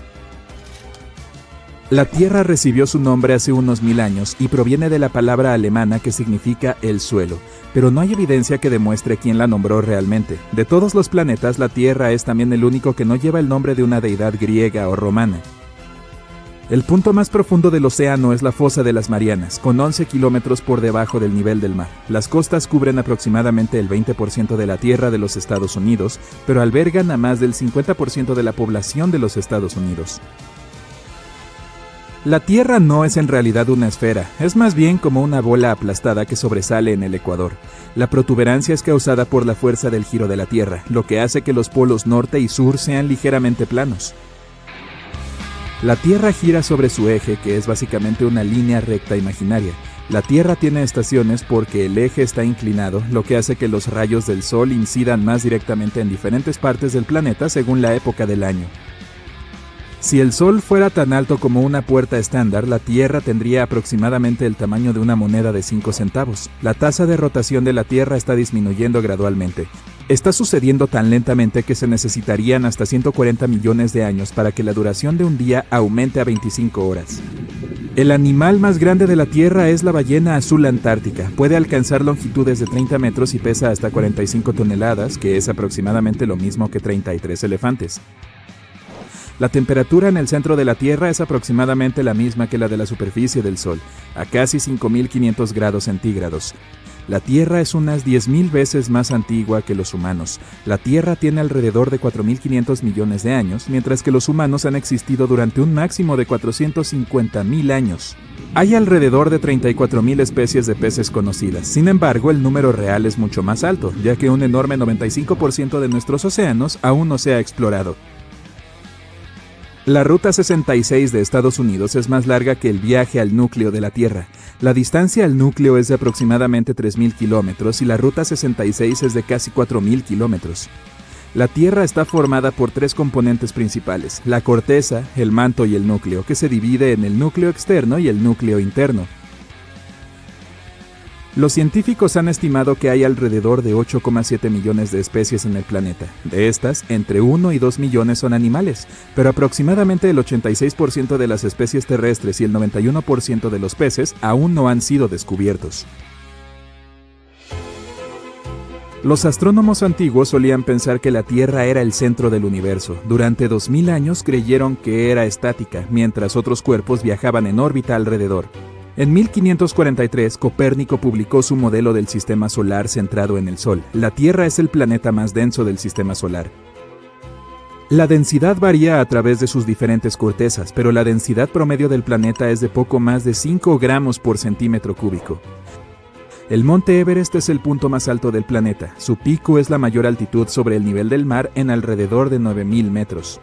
La Tierra recibió su nombre hace unos 1000 años y proviene de la palabra alemana que significa el suelo, pero no hay evidencia que demuestre quién la nombró realmente. De todos los planetas, la Tierra es también el único que no lleva el nombre de una deidad griega o romana. El punto más profundo del océano es la Fosa de las Marianas, con 11 kilómetros por debajo del nivel del mar. Las costas cubren aproximadamente el 20% de la tierra de los Estados Unidos, pero albergan a más del 50% de la población de los Estados Unidos. La Tierra no es en realidad una esfera, es más bien como una bola aplastada que sobresale en el ecuador. La protuberancia es causada por la fuerza del giro de la Tierra, lo que hace que los polos norte y sur sean ligeramente planos. La Tierra gira sobre su eje, que es básicamente una línea recta imaginaria. La Tierra tiene estaciones porque el eje está inclinado, lo que hace que los rayos del Sol incidan más directamente en diferentes partes del planeta según la época del año. Si el Sol fuera tan alto como una puerta estándar, la Tierra tendría aproximadamente el tamaño de una moneda de 5 centavos. La tasa de rotación de la Tierra está disminuyendo gradualmente. Está sucediendo tan lentamente que se necesitarían hasta 140 millones de años para que la duración de un día aumente a 25 horas. El animal más grande de la Tierra es la ballena azul antártica. Puede alcanzar longitudes de 30 metros y pesa hasta 45 toneladas, que es aproximadamente lo mismo que 33 elefantes. La temperatura en el centro de la Tierra es aproximadamente la misma que la de la superficie del Sol, a casi 5.500 grados centígrados. La Tierra es unas 10.000 veces más antigua que los humanos. La Tierra tiene alrededor de 4.500 millones de años, mientras que los humanos han existido durante un máximo de 450.000 años. Hay alrededor de 34.000 especies de peces conocidas. Sin embargo, el número real es mucho más alto, ya que un enorme 95% de nuestros océanos aún no se ha explorado. La Ruta 66 de Estados Unidos es más larga que el viaje al núcleo de la Tierra. La distancia al núcleo es de aproximadamente 3.000 kilómetros y la Ruta 66 es de casi 4.000 kilómetros. La Tierra está formada por 3 componentes principales: la corteza, el manto y el núcleo, que se divide en el núcleo externo y el núcleo interno. Los científicos han estimado que hay alrededor de 8,7 millones de especies en el planeta. De estas, entre 1 y 2 millones son animales, pero aproximadamente el 86% de las especies terrestres y el 91% de los peces aún no han sido descubiertos. Los astrónomos antiguos solían pensar que la Tierra era el centro del universo. Durante 2000 años creyeron que era estática, mientras otros cuerpos viajaban en órbita alrededor. En 1543, Copérnico publicó su modelo del sistema solar centrado en el Sol. La Tierra es el planeta más denso del sistema solar. La densidad varía a través de sus diferentes cortezas, pero la densidad promedio del planeta es de poco más de 5 gramos por centímetro cúbico. El monte Everest es el punto más alto del planeta. Su pico es la mayor altitud sobre el nivel del mar en alrededor de 9.000 metros.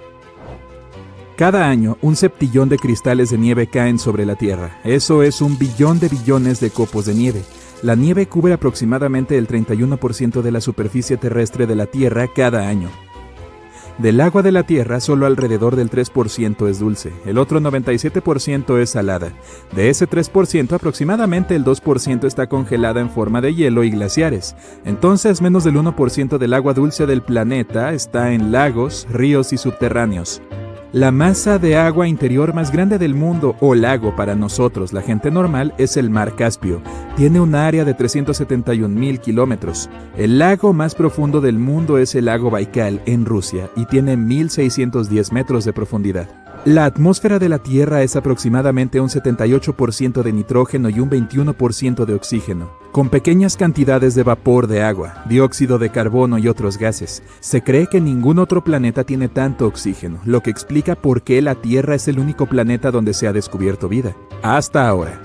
Cada año, 1 septillón de cristales de nieve caen sobre la Tierra. Eso es 1 billón de billones de copos de nieve. La nieve cubre aproximadamente el 31% de la superficie terrestre de la Tierra cada año. Del agua de la Tierra, solo alrededor del 3% es dulce. El otro 97% es salada. De ese 3%, aproximadamente el 2% está congelada en forma de hielo y glaciares. Entonces, menos del 1% del agua dulce del planeta está en lagos, ríos y subterráneos. La masa de agua interior más grande del mundo, o lago para nosotros, la gente normal, es el Mar Caspio. Tiene un área de 371.000 kilómetros. El lago más profundo del mundo es el lago Baikal, en Rusia, y tiene 1.610 metros de profundidad. La atmósfera de la Tierra es aproximadamente un 78% de nitrógeno y un 21% de oxígeno, con pequeñas cantidades de vapor de agua, dióxido de carbono y otros gases. Se cree que ningún otro planeta tiene tanto oxígeno, lo que explica por qué la Tierra es el único planeta donde se ha descubierto vida, hasta ahora.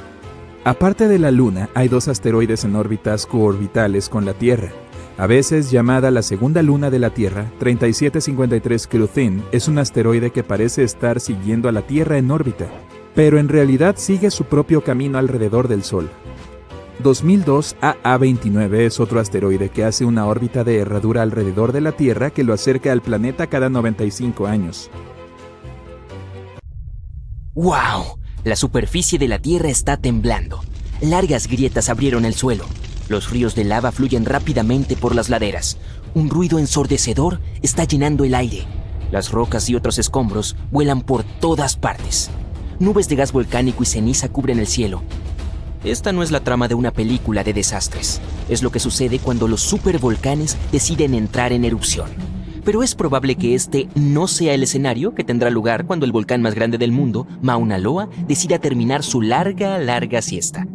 Aparte de la Luna, hay 2 asteroides en órbitas coorbitales con la Tierra. A veces llamada la segunda luna de la Tierra, 3753 Cruthin es un asteroide que parece estar siguiendo a la Tierra en órbita, pero en realidad sigue su propio camino alrededor del Sol. 2002 AA29 es otro asteroide que hace una órbita de herradura alrededor de la Tierra que lo acerca al planeta cada 95 años. ¡Wow! La superficie de la Tierra está temblando. Largas grietas abrieron el suelo. Los ríos de lava fluyen rápidamente por las laderas. Un ruido ensordecedor está llenando el aire. Las rocas y otros escombros vuelan por todas partes. Nubes de gas volcánico y ceniza cubren el cielo. Esta no es la trama de una película de desastres. Es lo que sucede cuando los supervolcanes deciden entrar en erupción. Pero es probable que este no sea el escenario que tendrá lugar cuando el volcán más grande del mundo, Mauna Loa, decida terminar su larga siesta.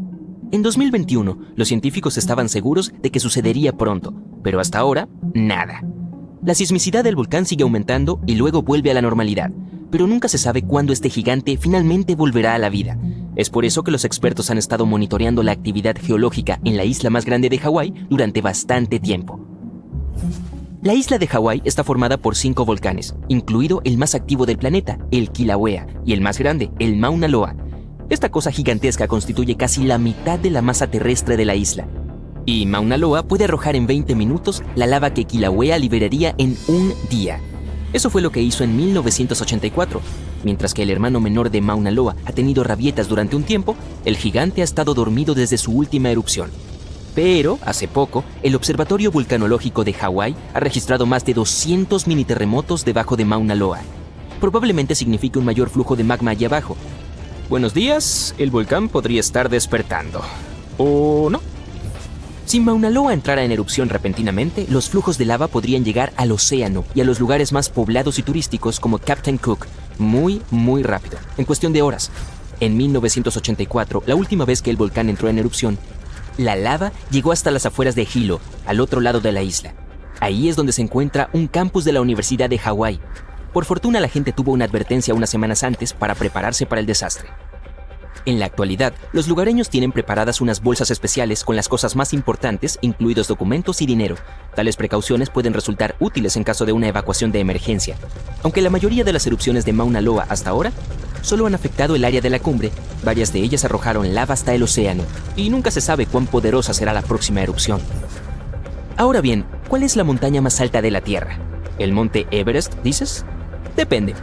En 2021, los científicos estaban seguros de que sucedería pronto, pero hasta ahora, nada. La sismicidad del volcán sigue aumentando y luego vuelve a la normalidad, pero nunca se sabe cuándo este gigante finalmente volverá a la vida. Es por eso que los expertos han estado monitoreando la actividad geológica en la isla más grande de Hawái durante bastante tiempo. La isla de Hawái está formada por 5 volcanes, incluido el más activo del planeta, el Kilauea, y el más grande, el Mauna Loa. Esta cosa gigantesca constituye casi la mitad de la masa terrestre de la isla. Y Mauna Loa puede arrojar en 20 minutos la lava que Kilauea liberaría en un día. Eso fue lo que hizo en 1984. Mientras que el hermano menor de Mauna Loa ha tenido rabietas durante un tiempo, el gigante ha estado dormido desde su última erupción. Pero, hace poco, el Observatorio Vulcanológico de Hawái ha registrado más de 200 mini terremotos debajo de Mauna Loa. Probablemente signifique un mayor flujo de magma allá abajo. Buenos días, el volcán podría estar despertando. ¿O no? Si Mauna Loa entrara en erupción repentinamente, los flujos de lava podrían llegar al océano y a los lugares más poblados y turísticos como Captain Cook muy rápido, en cuestión de horas. En 1984, la última vez que el volcán entró en erupción, la lava llegó hasta las afueras de Hilo, al otro lado de la isla. Ahí es donde se encuentra un campus de la Universidad de Hawái. Por fortuna, la gente tuvo una advertencia unas semanas antes para prepararse para el desastre. En la actualidad, los lugareños tienen preparadas unas bolsas especiales con las cosas más importantes, incluidos documentos y dinero. Tales precauciones pueden resultar útiles en caso de una evacuación de emergencia. Aunque la mayoría de las erupciones de Mauna Loa hasta ahora solo han afectado el área de la cumbre, varias de ellas arrojaron lava hasta el océano, y nunca se sabe cuán poderosa será la próxima erupción. Ahora bien, ¿cuál es la montaña más alta de la Tierra? ¿El monte Everest, dices? Depende.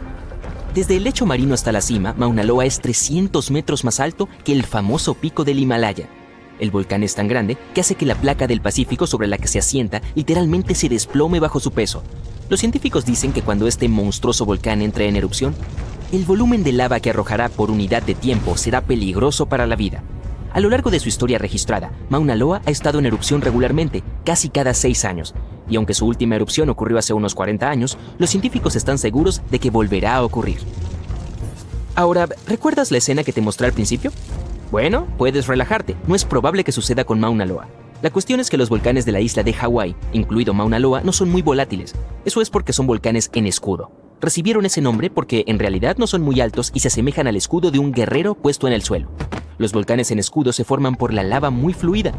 Desde el lecho marino hasta la cima, Mauna Loa es 300 metros más alto que el famoso pico del Himalaya. El volcán es tan grande que hace que la placa del Pacífico sobre la que se asienta literalmente se desplome bajo su peso. Los científicos dicen que cuando este monstruoso volcán entre en erupción, el volumen de lava que arrojará por unidad de tiempo será peligroso para la vida. A lo largo de su historia registrada, Mauna Loa ha estado en erupción regularmente, casi cada 6 años. Y aunque su última erupción ocurrió hace unos 40 años, los científicos están seguros de que volverá a ocurrir. Ahora, ¿recuerdas la escena que te mostré al principio? Bueno, puedes relajarte, no es probable que suceda con Mauna Loa. La cuestión es que los volcanes de la isla de Hawái, incluido Mauna Loa, no son muy volátiles. Eso es porque son volcanes en escudo. Recibieron ese nombre porque en realidad no son muy altos y se asemejan al escudo de un guerrero puesto en el suelo. Los volcanes en escudo se forman por la lava muy fluida.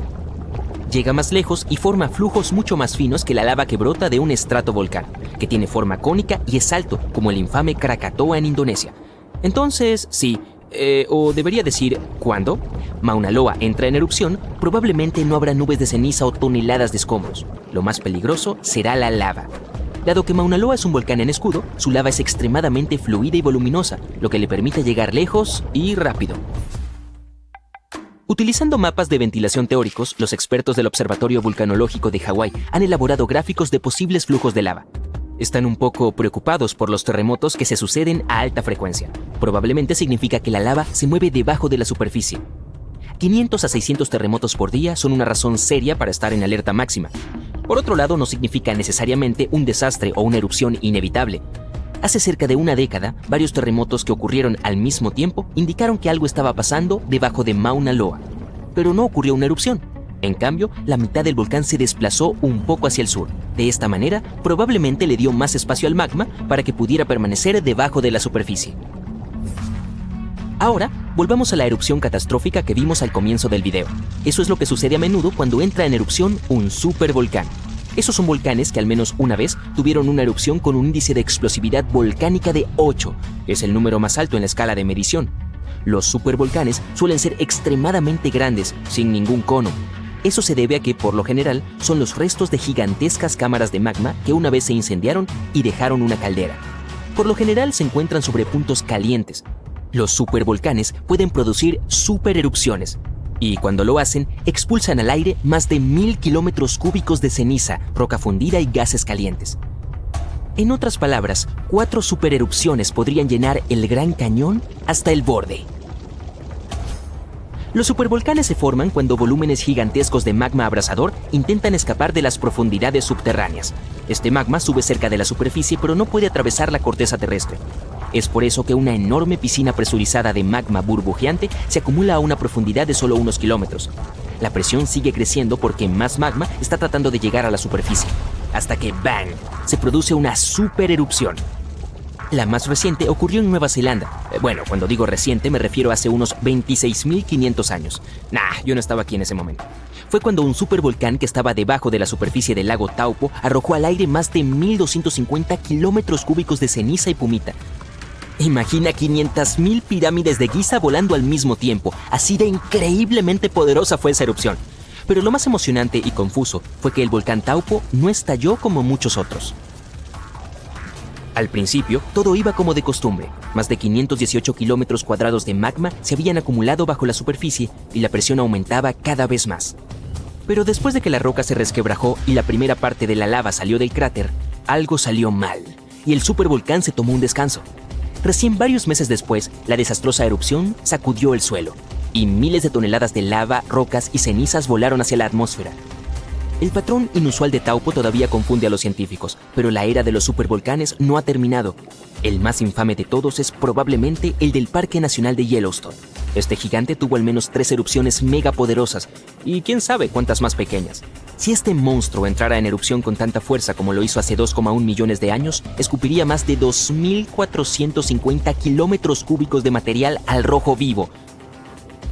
Llega más lejos y forma flujos mucho más finos que la lava que brota de un estratovolcán, que tiene forma cónica y es alto, como el infame Krakatoa en Indonesia. Entonces, sí, o debería decir, cuando Mauna Loa entra en erupción, probablemente no habrá nubes de ceniza o toneladas de escombros. Lo más peligroso será la lava. Dado que Mauna Loa es un volcán en escudo, su lava es extremadamente fluida y voluminosa, lo que le permite llegar lejos y rápido. Utilizando mapas de ventilación teóricos, los expertos del Observatorio Vulcanológico de Hawái han elaborado gráficos de posibles flujos de lava. Están un poco preocupados por los terremotos que se suceden a alta frecuencia. Probablemente significa que la lava se mueve debajo de la superficie. 500 a 600 terremotos por día son una razón seria para estar en alerta máxima. Por otro lado, no significa necesariamente un desastre o una erupción inevitable. Hace cerca de una década, varios terremotos que ocurrieron al mismo tiempo indicaron que algo estaba pasando debajo de Mauna Loa. Pero no ocurrió una erupción. En cambio, la mitad del volcán se desplazó un poco hacia el sur. De esta manera, probablemente le dio más espacio al magma para que pudiera permanecer debajo de la superficie. Ahora, volvamos a la erupción catastrófica que vimos al comienzo del video. Eso es lo que sucede a menudo cuando entra en erupción un supervolcán. Esos son volcanes que al menos una vez tuvieron una erupción con un índice de explosividad volcánica de 8, que es el número más alto en la escala de medición. Los supervolcanes suelen ser extremadamente grandes, sin ningún cono. Eso se debe a que, por lo general, son los restos de gigantescas cámaras de magma que una vez se incendiaron y dejaron una caldera. Por lo general se encuentran sobre puntos calientes. Los supervolcanes pueden producir supererupciones, y cuando lo hacen, expulsan al aire más de 1000 kilómetros cúbicos de ceniza, roca fundida y gases calientes. En otras palabras, 4 supererupciones podrían llenar el Gran Cañón hasta el borde. Los supervolcanes se forman cuando volúmenes gigantescos de magma abrasador intentan escapar de las profundidades subterráneas. Este magma sube cerca de la superficie, pero no puede atravesar la corteza terrestre. Es por eso que una enorme piscina presurizada de magma burbujeante se acumula a una profundidad de solo unos kilómetros. La presión sigue creciendo porque más magma está tratando de llegar a la superficie, hasta que ¡bang!, se produce una supererupción. La más reciente ocurrió en Nueva Zelanda. Bueno, cuando digo reciente me refiero a hace unos 26.500 años. Yo no estaba aquí en ese momento. Fue cuando un supervolcán que estaba debajo de la superficie del lago Taupo arrojó al aire más de 1.250 kilómetros cúbicos de ceniza y pumita. Imagina 500.000 pirámides de Giza volando al mismo tiempo. Así de increíblemente poderosa fue esa erupción. Pero lo más emocionante y confuso fue que el volcán Taupo no estalló como muchos otros. Al principio, todo iba como de costumbre. Más de 518 kilómetros cuadrados de magma se habían acumulado bajo la superficie y la presión aumentaba cada vez más. Pero después de que la roca se resquebrajó y la primera parte de la lava salió del cráter, algo salió mal y el supervolcán se tomó un descanso. Recién varios meses después, la desastrosa erupción sacudió el suelo y miles de toneladas de lava, rocas y cenizas volaron hacia la atmósfera. El patrón inusual de Taupo todavía confunde a los científicos, pero la era de los supervolcanes no ha terminado. El más infame de todos es probablemente el del Parque Nacional de Yellowstone. Este gigante tuvo al menos 3 erupciones megapoderosas, y quién sabe cuántas más pequeñas. Si este monstruo entrara en erupción con tanta fuerza como lo hizo hace 2,1 millones de años, escupiría más de 2.450 kilómetros cúbicos de material al rojo vivo.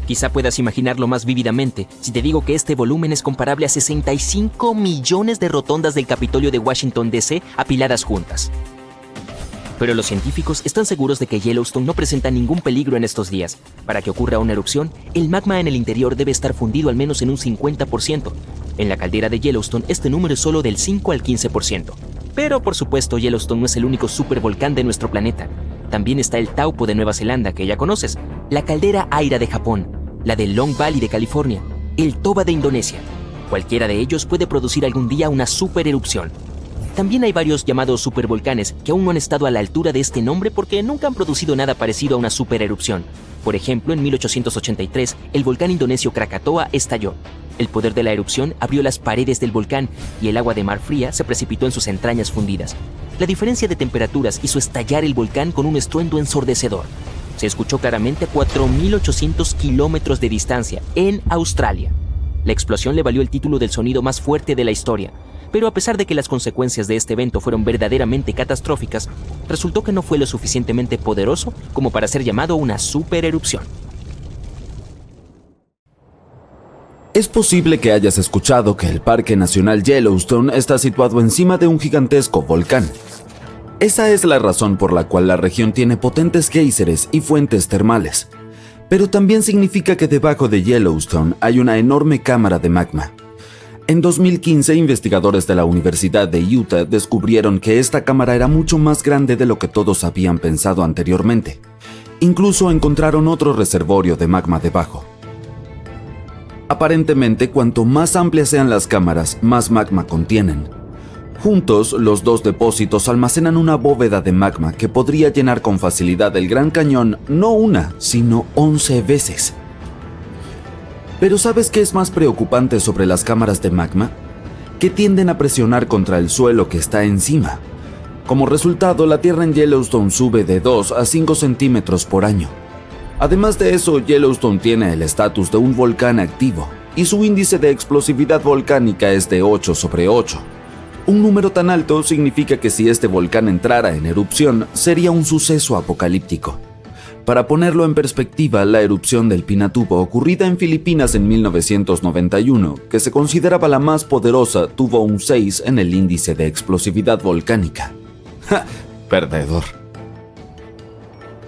Quizá puedas imaginarlo más vívidamente si te digo que este volumen es comparable a 65 millones de rotondas del Capitolio de Washington, D.C. apiladas juntas. Pero los científicos están seguros de que Yellowstone no presenta ningún peligro en estos días. Para que ocurra una erupción, el magma en el interior debe estar fundido al menos en un 50%. En la caldera de Yellowstone, este número es solo del 5 al 15%. Pero, por supuesto, Yellowstone no es el único supervolcán de nuestro planeta. También está el Taupo de Nueva Zelanda, que ya conoces, la caldera Aira de Japón, la de Long Valley de California, el Toba de Indonesia. Cualquiera de ellos puede producir algún día una supererupción. También hay varios llamados supervolcanes que aún no han estado a la altura de este nombre porque nunca han producido nada parecido a una supererupción. Por ejemplo, en 1883, el volcán indonesio Krakatoa estalló. El poder de la erupción abrió las paredes del volcán y el agua de mar fría se precipitó en sus entrañas fundidas. La diferencia de temperaturas hizo estallar el volcán con un estruendo ensordecedor. Se escuchó claramente a 4.800 kilómetros de distancia, en Australia. La explosión le valió el título del sonido más fuerte de la historia, pero a pesar de que las consecuencias de este evento fueron verdaderamente catastróficas, resultó que no fue lo suficientemente poderoso como para ser llamado una supererupción. Es posible que hayas escuchado que el Parque Nacional Yellowstone está situado encima de un gigantesco volcán. Esa es la razón por la cual la región tiene potentes géiseres y fuentes termales. Pero también significa que debajo de Yellowstone hay una enorme cámara de magma. En 2015, investigadores de la Universidad de Utah descubrieron que esta cámara era mucho más grande de lo que todos habían pensado anteriormente. Incluso encontraron otro reservorio de magma debajo. Aparentemente, cuanto más amplias sean las cámaras, más magma contienen. Juntos, los dos depósitos almacenan una bóveda de magma que podría llenar con facilidad el Gran Cañón no una, sino 11 veces. Pero ¿sabes qué es más preocupante sobre las cámaras de magma? Que tienden a presionar contra el suelo que está encima. Como resultado, la tierra en Yellowstone sube de 2 a 5 centímetros por año. Además de eso, Yellowstone tiene el estatus de un volcán activo y su índice de explosividad volcánica es de 8/8. Un número tan alto significa que si este volcán entrara en erupción, sería un suceso apocalíptico. Para ponerlo en perspectiva, la erupción del Pinatubo ocurrida en Filipinas en 1991, que se consideraba la más poderosa, tuvo un 6 en el índice de explosividad volcánica. ¡Ja! Perdedor.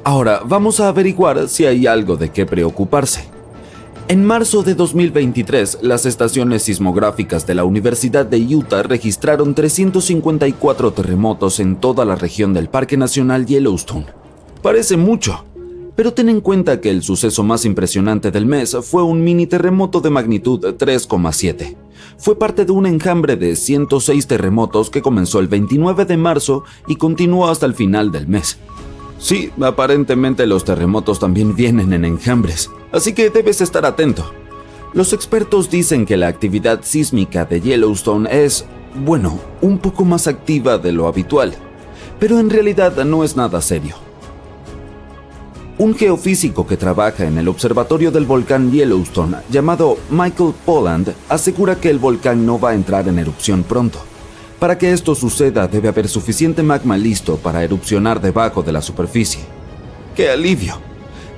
Ahora, vamos a averiguar si hay algo de qué preocuparse. En marzo de 2023, las estaciones sismográficas de la Universidad de Utah registraron 354 terremotos en toda la región del Parque Nacional Yellowstone. Parece mucho, pero ten en cuenta que el suceso más impresionante del mes fue un mini terremoto de magnitud 3,7. Fue parte de un enjambre de 106 terremotos que comenzó el 29 de marzo y continuó hasta el final del mes. Sí, aparentemente los terremotos también vienen en enjambres, así que debes estar atento. Los expertos dicen que la actividad sísmica de Yellowstone es, bueno, un poco más activa de lo habitual, pero en realidad no es nada serio. Un geofísico que trabaja en el observatorio del volcán Yellowstone, llamado Michael Polland, asegura que el volcán no va a entrar en erupción pronto. Para que esto suceda, debe haber suficiente magma listo para erupcionar debajo de la superficie. ¡Qué alivio!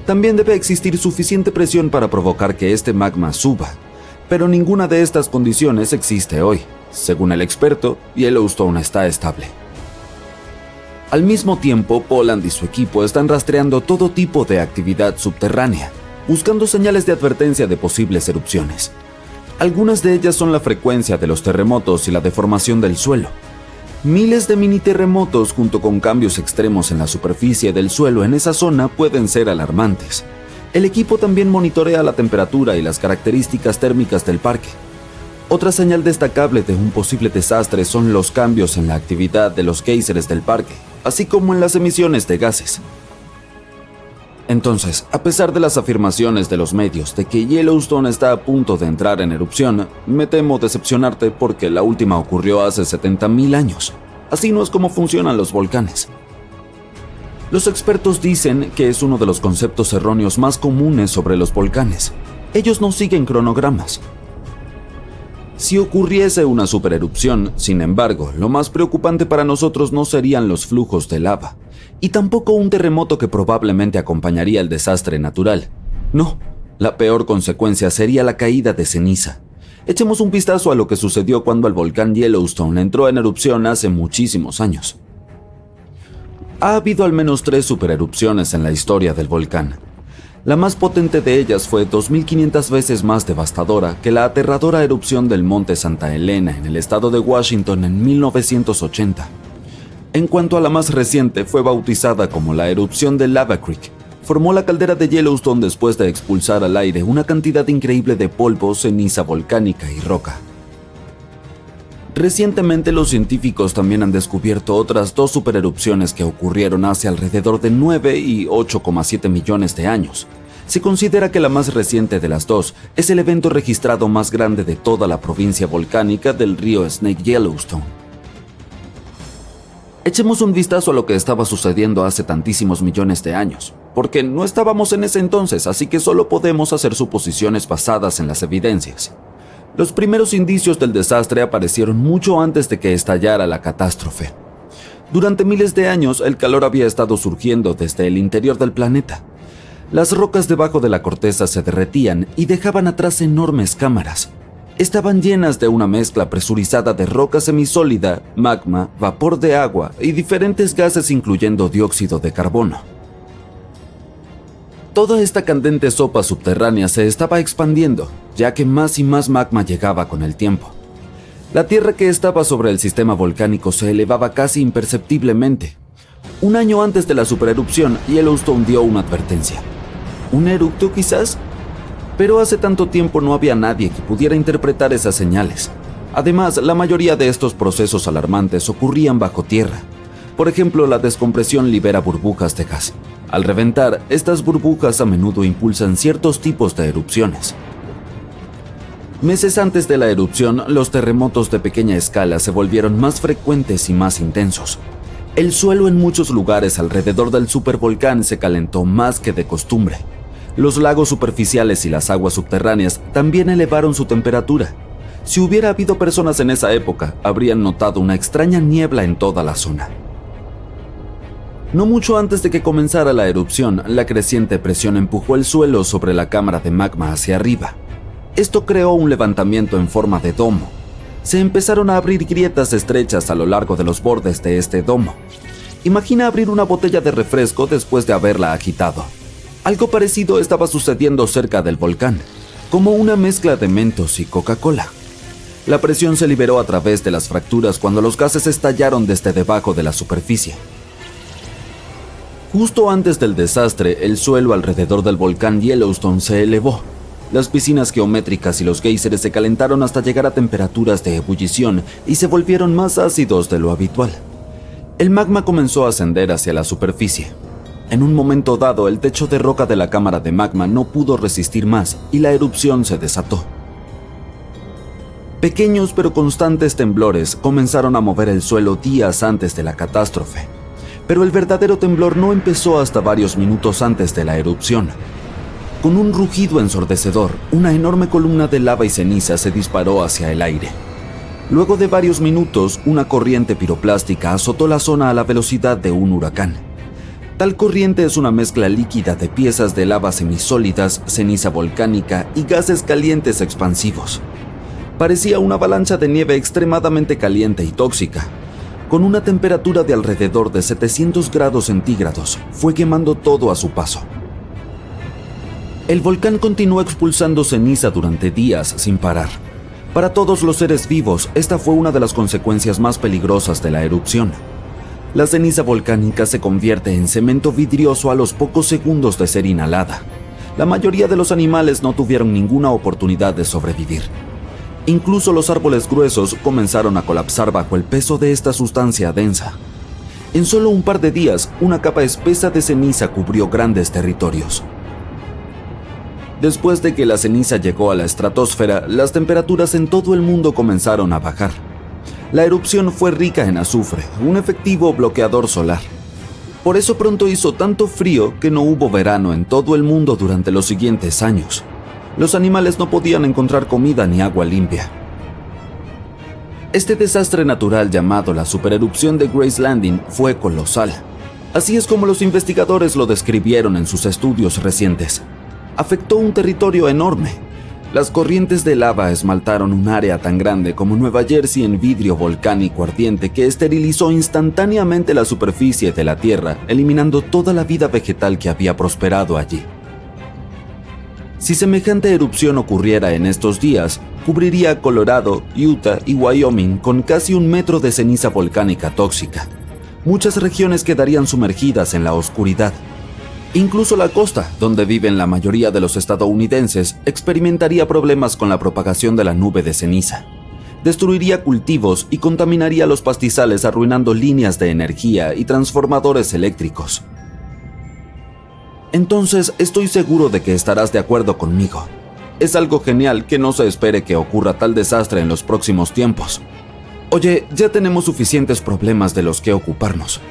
También debe existir suficiente presión para provocar que este magma suba, pero ninguna de estas condiciones existe hoy. Según el experto, Yellowstone está estable. Al mismo tiempo, Polland y su equipo están rastreando todo tipo de actividad subterránea, buscando señales de advertencia de posibles erupciones. Algunas de ellas son la frecuencia de los terremotos y la deformación del suelo. Miles de mini terremotos junto con cambios extremos en la superficie del suelo en esa zona pueden ser alarmantes. El equipo también monitorea la temperatura y las características térmicas del parque. Otra señal destacable de un posible desastre son los cambios en la actividad de los géiseres del parque, así como en las emisiones de gases. Entonces, a pesar de las afirmaciones de los medios de que Yellowstone está a punto de entrar en erupción, me temo decepcionarte porque la última ocurrió hace 70.000 años. Así no es como funcionan los volcanes. Los expertos dicen que es uno de los conceptos erróneos más comunes sobre los volcanes. Ellos no siguen cronogramas. Si ocurriese una supererupción, sin embargo, lo más preocupante para nosotros no serían los flujos de lava, y tampoco un terremoto que probablemente acompañaría el desastre natural. No, la peor consecuencia sería la caída de ceniza. Echemos un vistazo a lo que sucedió cuando el volcán Yellowstone entró en erupción hace muchísimos años. Ha habido al menos 3 supererupciones en la historia del volcán. La más potente de ellas fue 2.500 veces más devastadora que la aterradora erupción del monte Santa Elena en el estado de Washington en 1980. En cuanto a la más reciente, fue bautizada como la erupción de Lava Creek. Formó la caldera de Yellowstone después de expulsar al aire una cantidad increíble de polvo, ceniza volcánica y roca. Recientemente los científicos también han descubierto otras 2 supererupciones que ocurrieron hace alrededor de 9 y 8,7 millones de años. Se considera que la más reciente de las 2 es el evento registrado más grande de toda la provincia volcánica del río Snake Yellowstone. Echemos un vistazo a lo que estaba sucediendo hace tantísimos millones de años, porque no estábamos en ese entonces, así que solo podemos hacer suposiciones basadas en las evidencias. Los primeros indicios del desastre aparecieron mucho antes de que estallara la catástrofe. Durante miles de años, el calor había estado surgiendo desde el interior del planeta. Las rocas debajo de la corteza se derretían y dejaban atrás enormes cámaras. Estaban llenas de una mezcla presurizada de roca semisólida, magma, vapor de agua y diferentes gases incluyendo dióxido de carbono. Toda esta candente sopa subterránea se estaba expandiendo, ya que más y más magma llegaba con el tiempo. La tierra que estaba sobre el sistema volcánico se elevaba casi imperceptiblemente. Un año antes de la supererupción, Yellowstone dio una advertencia. ¿Un eructo quizás? Pero hace tanto tiempo no había nadie que pudiera interpretar esas señales. Además, la mayoría de estos procesos alarmantes ocurrían bajo tierra. Por ejemplo, la descompresión libera burbujas de gas. Al reventar, estas burbujas a menudo impulsan ciertos tipos de erupciones. Meses antes de la erupción, los terremotos de pequeña escala se volvieron más frecuentes y más intensos. El suelo en muchos lugares alrededor del supervolcán se calentó más que de costumbre. Los lagos superficiales y las aguas subterráneas también elevaron su temperatura. Si hubiera habido personas en esa época, habrían notado una extraña niebla en toda la zona. No mucho antes de que comenzara la erupción, la creciente presión empujó el suelo sobre la cámara de magma hacia arriba. Esto creó un levantamiento en forma de domo. Se empezaron a abrir grietas estrechas a lo largo de los bordes de este domo. Imagina abrir una botella de refresco después de haberla agitado. Algo parecido estaba sucediendo cerca del volcán, como una mezcla de Mentos y Coca-Cola. La presión se liberó a través de las fracturas cuando los gases estallaron desde debajo de la superficie. Justo antes del desastre, el suelo alrededor del volcán Yellowstone se elevó. Las piscinas geométricas y los géiseres se calentaron hasta llegar a temperaturas de ebullición y se volvieron más ácidos de lo habitual. El magma comenzó a ascender hacia la superficie. En un momento dado, el techo de roca de la cámara de magma no pudo resistir más y la erupción se desató. Pequeños pero constantes temblores comenzaron a mover el suelo días antes de la catástrofe. Pero el verdadero temblor no empezó hasta varios minutos antes de la erupción. Con un rugido ensordecedor, una enorme columna de lava y ceniza se disparó hacia el aire. Luego de varios minutos, una corriente piroplástica azotó la zona a la velocidad de un huracán. Tal corriente es una mezcla líquida de piezas de lava semisólidas, ceniza volcánica y gases calientes expansivos. Parecía una avalancha de nieve extremadamente caliente y tóxica. Con una temperatura de alrededor de 700 grados centígrados, fue quemando todo a su paso. El volcán continuó expulsando ceniza durante días sin parar. Para todos los seres vivos, esta fue una de las consecuencias más peligrosas de la erupción. La ceniza volcánica se convierte en cemento vidrioso a los pocos segundos de ser inhalada. La mayoría de los animales no tuvieron ninguna oportunidad de sobrevivir. Incluso los árboles gruesos comenzaron a colapsar bajo el peso de esta sustancia densa. En solo un par de días, una capa espesa de ceniza cubrió grandes territorios. Después de que la ceniza llegó a la estratosfera, las temperaturas en todo el mundo comenzaron a bajar. La erupción fue rica en azufre, un efectivo bloqueador solar. Por eso pronto hizo tanto frío que no hubo verano en todo el mundo durante los siguientes años. Los animales no podían encontrar comida ni agua limpia. Este desastre natural llamado la supererupción de Grace Landing fue colosal. Así es como los investigadores lo describieron en sus estudios recientes. Afectó un territorio enorme. Las corrientes de lava esmaltaron un área tan grande como Nueva Jersey en vidrio volcánico ardiente que esterilizó instantáneamente la superficie de la Tierra, eliminando toda la vida vegetal que había prosperado allí. Si semejante erupción ocurriera en estos días, cubriría Colorado, Utah y Wyoming con casi 1 metro de ceniza volcánica tóxica. Muchas regiones quedarían sumergidas en la oscuridad. Incluso la costa, donde viven la mayoría de los estadounidenses, experimentaría problemas con la propagación de la nube de ceniza. Destruiría cultivos y contaminaría los pastizales, arruinando líneas de energía y transformadores eléctricos. Entonces, estoy seguro de que estarás de acuerdo conmigo. Es algo genial que no se espere que ocurra tal desastre en los próximos tiempos. Oye, ya tenemos suficientes problemas de los que ocuparnos.